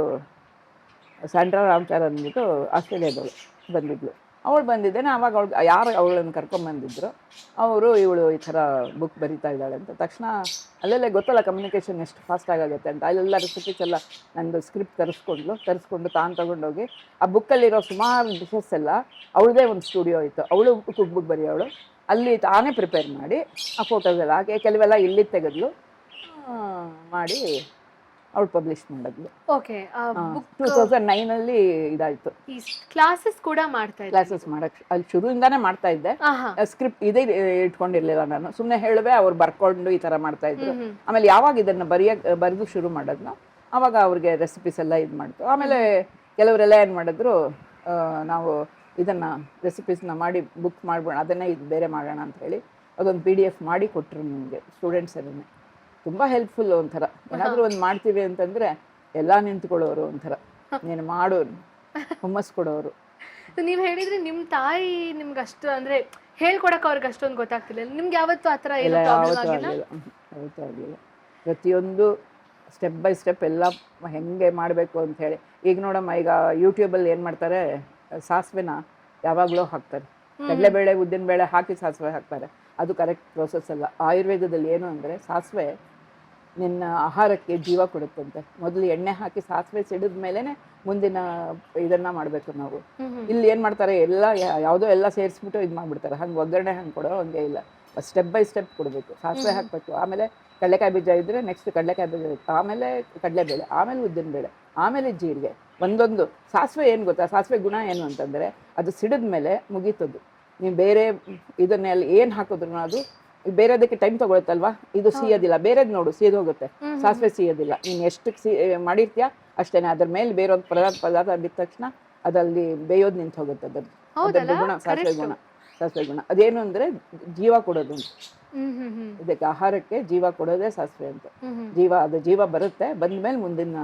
ಸ್ಯಾಂಡ್ರಾ ರಾಮ್ಚಾರ್ ಅಂದ್ಬಿಟ್ಟು ಆಸ್ಟ್ರೇಲಿಯಾದವಳು ಬಂದಿದ್ಲು. ಅವಳು ಬಂದಿದ್ದೇನೆ. ಆವಾಗ ಯಾರು ಅವಳನ್ನು ಕರ್ಕೊಂಬಂದಿದ್ರು ಅವರು ಇವಳು ಈ ಥರ ಬುಕ್ ಬರಿತಾ ಇದ್ದಾಳೆ ಅಂತ ತಕ್ಷಣ ಅಲ್ಲೆಲ್ಲ ಗೊತ್ತಲ್ಲ ಕಮ್ಯುನಿಕೇಷನ್ ಎಷ್ಟು ಫಾಸ್ಟ್ ಆಗುತ್ತೆ ಅಂತ. ಅಲ್ಲೆಲ್ಲ ರೆಸಿಪೀಸ್ ಎಲ್ಲ ನಂದು ಸ್ಕ್ರಿಪ್ಟ್ ತರಿಸ್ಕೊಂಡು ತಾನು ತೊಗೊಂಡೋಗಿ ಆ ಬುಕ್ಕಲ್ಲಿರೋ ಸುಮಾರು ಡಿಶಸ್ ಎಲ್ಲ ಅವಳದೇ ಒಂದು ಸ್ಟುಡಿಯೋ ಇತ್ತು. ಅವಳು ಕುಕ್ ಬುಕ್ ಬರೆಯೋಳು. ಅಲ್ಲಿ ತಾನೇ ಪ್ರಿಪೇರ್ ಮಾಡಿ ಆ ಫೋಟೋಸ್ ಎಲ್ಲ ಹಾಕಿ ಕೆಲವೆಲ್ಲ ಇಲ್ಲಿ ತೆಗೆದ್ಲು ಮಾಡಿ ಅವಳು ಪಬ್ಲಿಷ್ ಮಾಡಿದ್ಲು. ಓಕೆ. 2009 ಇದಾಯ್ತು. ಈ ಕ್ಲಾಸಸ್ ಕೂಡ ಮಾಡ್ತಾ ಇದ್ದೆ. ಕ್ಲಾಸಸ್ ಮಾಡಕ್ಕೆ ಅಲ್ಲಿ ಶುರುವಿಂದಾನೇ ಮಾಡ್ತಾ ಇದ್ದೆ. ಸ್ಕ್ರಿಪ್ಟ್ ಇದೇ ಇಟ್ಕೊಂಡಿರ್ಲಿಲ್ಲ ನಾನು, ಸುಮ್ಮನೆ ಹೇಳುವೆ, ಅವ್ರು ಬರ್ಕೊಂಡು ಈ ತರ ಮಾಡ್ತಾ ಇದ್ರು. ಆಮೇಲೆ ಯಾವಾಗ ಇದನ್ನ ಬರೆದು ಶುರು ಮಾಡೋದ್ನ ಅವಾಗ ಅವ್ರಿಗೆ ರೆಸಿಪೀಸ್ ಎಲ್ಲ ಇದು ಮಾಡ್ತು. ಆಮೇಲೆ ಕೆಲವರೆಲ್ಲ ಏನು ಮಾಡಿದ್ರು, ನಾವು ಇದನ್ನ ರೆಸಿಪೀಸ್ನ ಮಾಡಿ ಬುಕ್ ಮಾಡ್ಬೋಣ, ಅದನ್ನೇ ಇದು ಬೇರೆ ಮಾಡೋಣ ಅಂತ ಹೇಳಿ ಅದೊಂದು PDF ಮಾಡಿ ಕೊಟ್ಟರು ನಿಮಗೆ ಸ್ಟೂಡೆಂಟ್ಸ್ ಎಲ್ಲ. ತುಂಬ ಹೆಲ್ಪ್ಫುಲ್. ಒಂಥರ ಏನಾದರೂ ಒಂದು ಮಾಡ್ತೀವಿ ಅಂತಂದರೆ ಎಲ್ಲ ನಿಂತ್ಕೊಳ್ಳೋರು, ಒಂಥರ ನೀನು ಮಾಡು ಹುಮ್ಮಸ್ ಕೊಡೋರು. ನೀವು ಹೇಳಿದ್ರೆ ನಿಮ್ಮ ತಾಯಿ ನಿಮ್ಗೆ ಅಷ್ಟು ಅಂದರೆ ಹೇಳ್ಕೊಡಕ್ಕೆ ಅವ್ರಿಗೆ ಅಷ್ಟೊಂದು ಗೊತ್ತಾಗ್ತಿಲ್ಲ. ನಿಮ್ಗೆ ಯಾವತ್ತೂ ಆ ಥರ ಯಾವತ್ತೂ ಆಗಲಿಲ್ಲ. ಪ್ರತಿಯೊಂದು ಸ್ಟೆಪ್ ಬೈ ಸ್ಟೆಪ್ ಎಲ್ಲ ಹೆಂಗೆ ಮಾಡಬೇಕು ಅಂತ ಹೇಳಿ. ಈಗ ನೋಡಮ್ಮ, ಈಗ ಯೂಟ್ಯೂಬಲ್ಲಿ ಏನು ಮಾಡ್ತಾರೆ, ಸಾಸಿವೆನ ಯಾವಾಗಲೂ ಹಾಕ್ತಾರೆ, ಕಡಲೆಬೇಳೆ ಉದ್ದಿನಬೇಳೆ ಹಾಕಿ ಸಾಸಿವೆ ಹಾಕ್ತಾರೆ. ಅದು ಕರೆಕ್ಟ್ ಪ್ರೋಸೆಸ್ ಅಲ್ಲ. ಆಯುರ್ವೇದದಲ್ಲಿ ಏನು ಅಂದರೆ ಸಾಸಿವೆ ನಿನ್ನ ಆಹಾರಕ್ಕೆ ಜೀವ ಕೊಡುತ್ತಂತೆ. ಮೊದಲು ಎಣ್ಣೆ ಹಾಕಿ ಸಾಸಿವೆ ಸಿಡಿದ ಮೇಲೇ ಮುಂದಿನ ಇದನ್ನ ಮಾಡಬೇಕು ನಾವು. ಇಲ್ಲಿ ಏನು ಮಾಡ್ತಾರೆ, ಎಲ್ಲ ಯಾವುದೋ ಎಲ್ಲ ಸೇರಿಸ್ಬಿಟ್ಟು ಇದು ಮಾಡಿಬಿಡ್ತಾರೆ. ಹಂಗೆ ಒಗ್ಗರಣೆ ಹಂಗೆ ಕೊಡೋ ಹಂಗೆ ಇಲ್ಲ. ಸ್ಟೆಪ್ ಬೈ ಸ್ಟೆಪ್ ಕೊಡಬೇಕು. ಸಾಸಿವೆ ಹಾಕಬೇಕು, ಆಮೇಲೆ ಕಡಲೆಕಾಯಿ ಬೀಜ ಇದ್ದರೆ ನೆಕ್ಸ್ಟ್ ಕಡಲೆಕಾಯಿ ಬೀಜ, ಆಮೇಲೆ ಕಡಲೆಬೇಳೆ, ಆಮೇಲೆ ಉದ್ದಿನಬೇಳೆ, ಆಮೇಲೆ ಜೀರಿಗೆ. ಒಂದೊಂದು ಸಾಸಿವೆ ಏನು ಗೊತ್ತಾ, ಸಾಸಿವೆ ಗುಣ ಏನು ಅಂತಂದರೆ ಅದು ಸಿಡಿದ ಮೇಲೆ ಮುಗೀತದ್ದು. ನೀವು ಬೇರೆ ಇದನ್ನೆಲ್ಲ ಏನು ಹಾಕಿದ್ರು ಅದು ಬೇರೆದಕ್ಕೆ ಟೈಮ್ ತಗೊಳುತ್ತಲ್ವಾ, ಇದು ಸಿಯೋದಿಲ್ಲ. ಬೇರೆದು ನೋಡು ಸಿಯೋದು ಹೋಗುತ್ತೆ, ಸಾಸಿವೆ ಸಿಯೋದಿಲ್ಲ. ನೀನು ಎಷ್ಟು ಮಾಡಿರ್ತೀಯ ಅಷ್ಟೇನೆ. ಅದ್ರ ಮೇಲೆ ಬೇರೆ ಒಂದು ಪದಾರ್ಥ ಬಿದ್ದ ತಕ್ಷಣ ಅದಲ್ಲಿ ಬೇಯೋದು ನಿಂತು ಹೋಗುತ್ತೆ. ಅದರದ್ದು ಗುಣ ಸಾಸಿವೆ ಗುಣ ಅದೇನು ಅಂದರೆ ಜೀವ ಕೊಡೋದು. ಇದಕ್ಕೆ ಆಹಾರಕ್ಕೆ ಜೀವ ಕೊಡೋದೇ ಸಾಸಿವೆ ಅಂತ. ಜೀವ ಬರುತ್ತೆ, ಬಂದ್ಮೇಲೆ ಮುಂದಿನ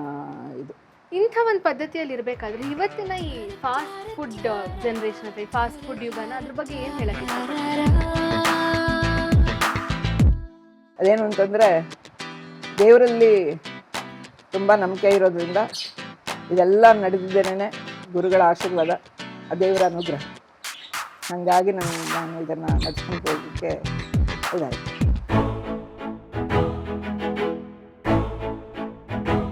ಇದು. ಇಂಥ ಒಂದು ಪದ್ಧತಿಯಲ್ಲಿ ಇರಬೇಕಾದ್ರೆ ಇವತ್ತಿನ ಈ ಫಾಸ್ಟ್ ಫುಡ್ ಜನರೇಷನ್ ಅಥವಾ ಫಾಸ್ಟ್ ಫುಡ್ ಯುಗನ ಅದ್ರ ಬಗ್ಗೆ ಏನು ಹೇಳಕ್ಕೆ? ಅದೇನು ಅಂತಂದರೆ, ದೇವರಲ್ಲಿ ತುಂಬ ನಂಬಿಕೆ ಇರೋದ್ರಿಂದ ಇದೆಲ್ಲ ನಡೆದಿದ್ದೇನೆ ಗುರುಗಳ ಆಶೀರ್ವಾದ, ಆ ದೇವರ ಅನುಗ್ರಹ. ಹಾಗಾಗಿ ನಾನು ಇದನ್ನು ನಡ್ಸ್ಕೊಂಡು ಹೋಗೋಕ್ಕೆ ಇದಾಯಿತು.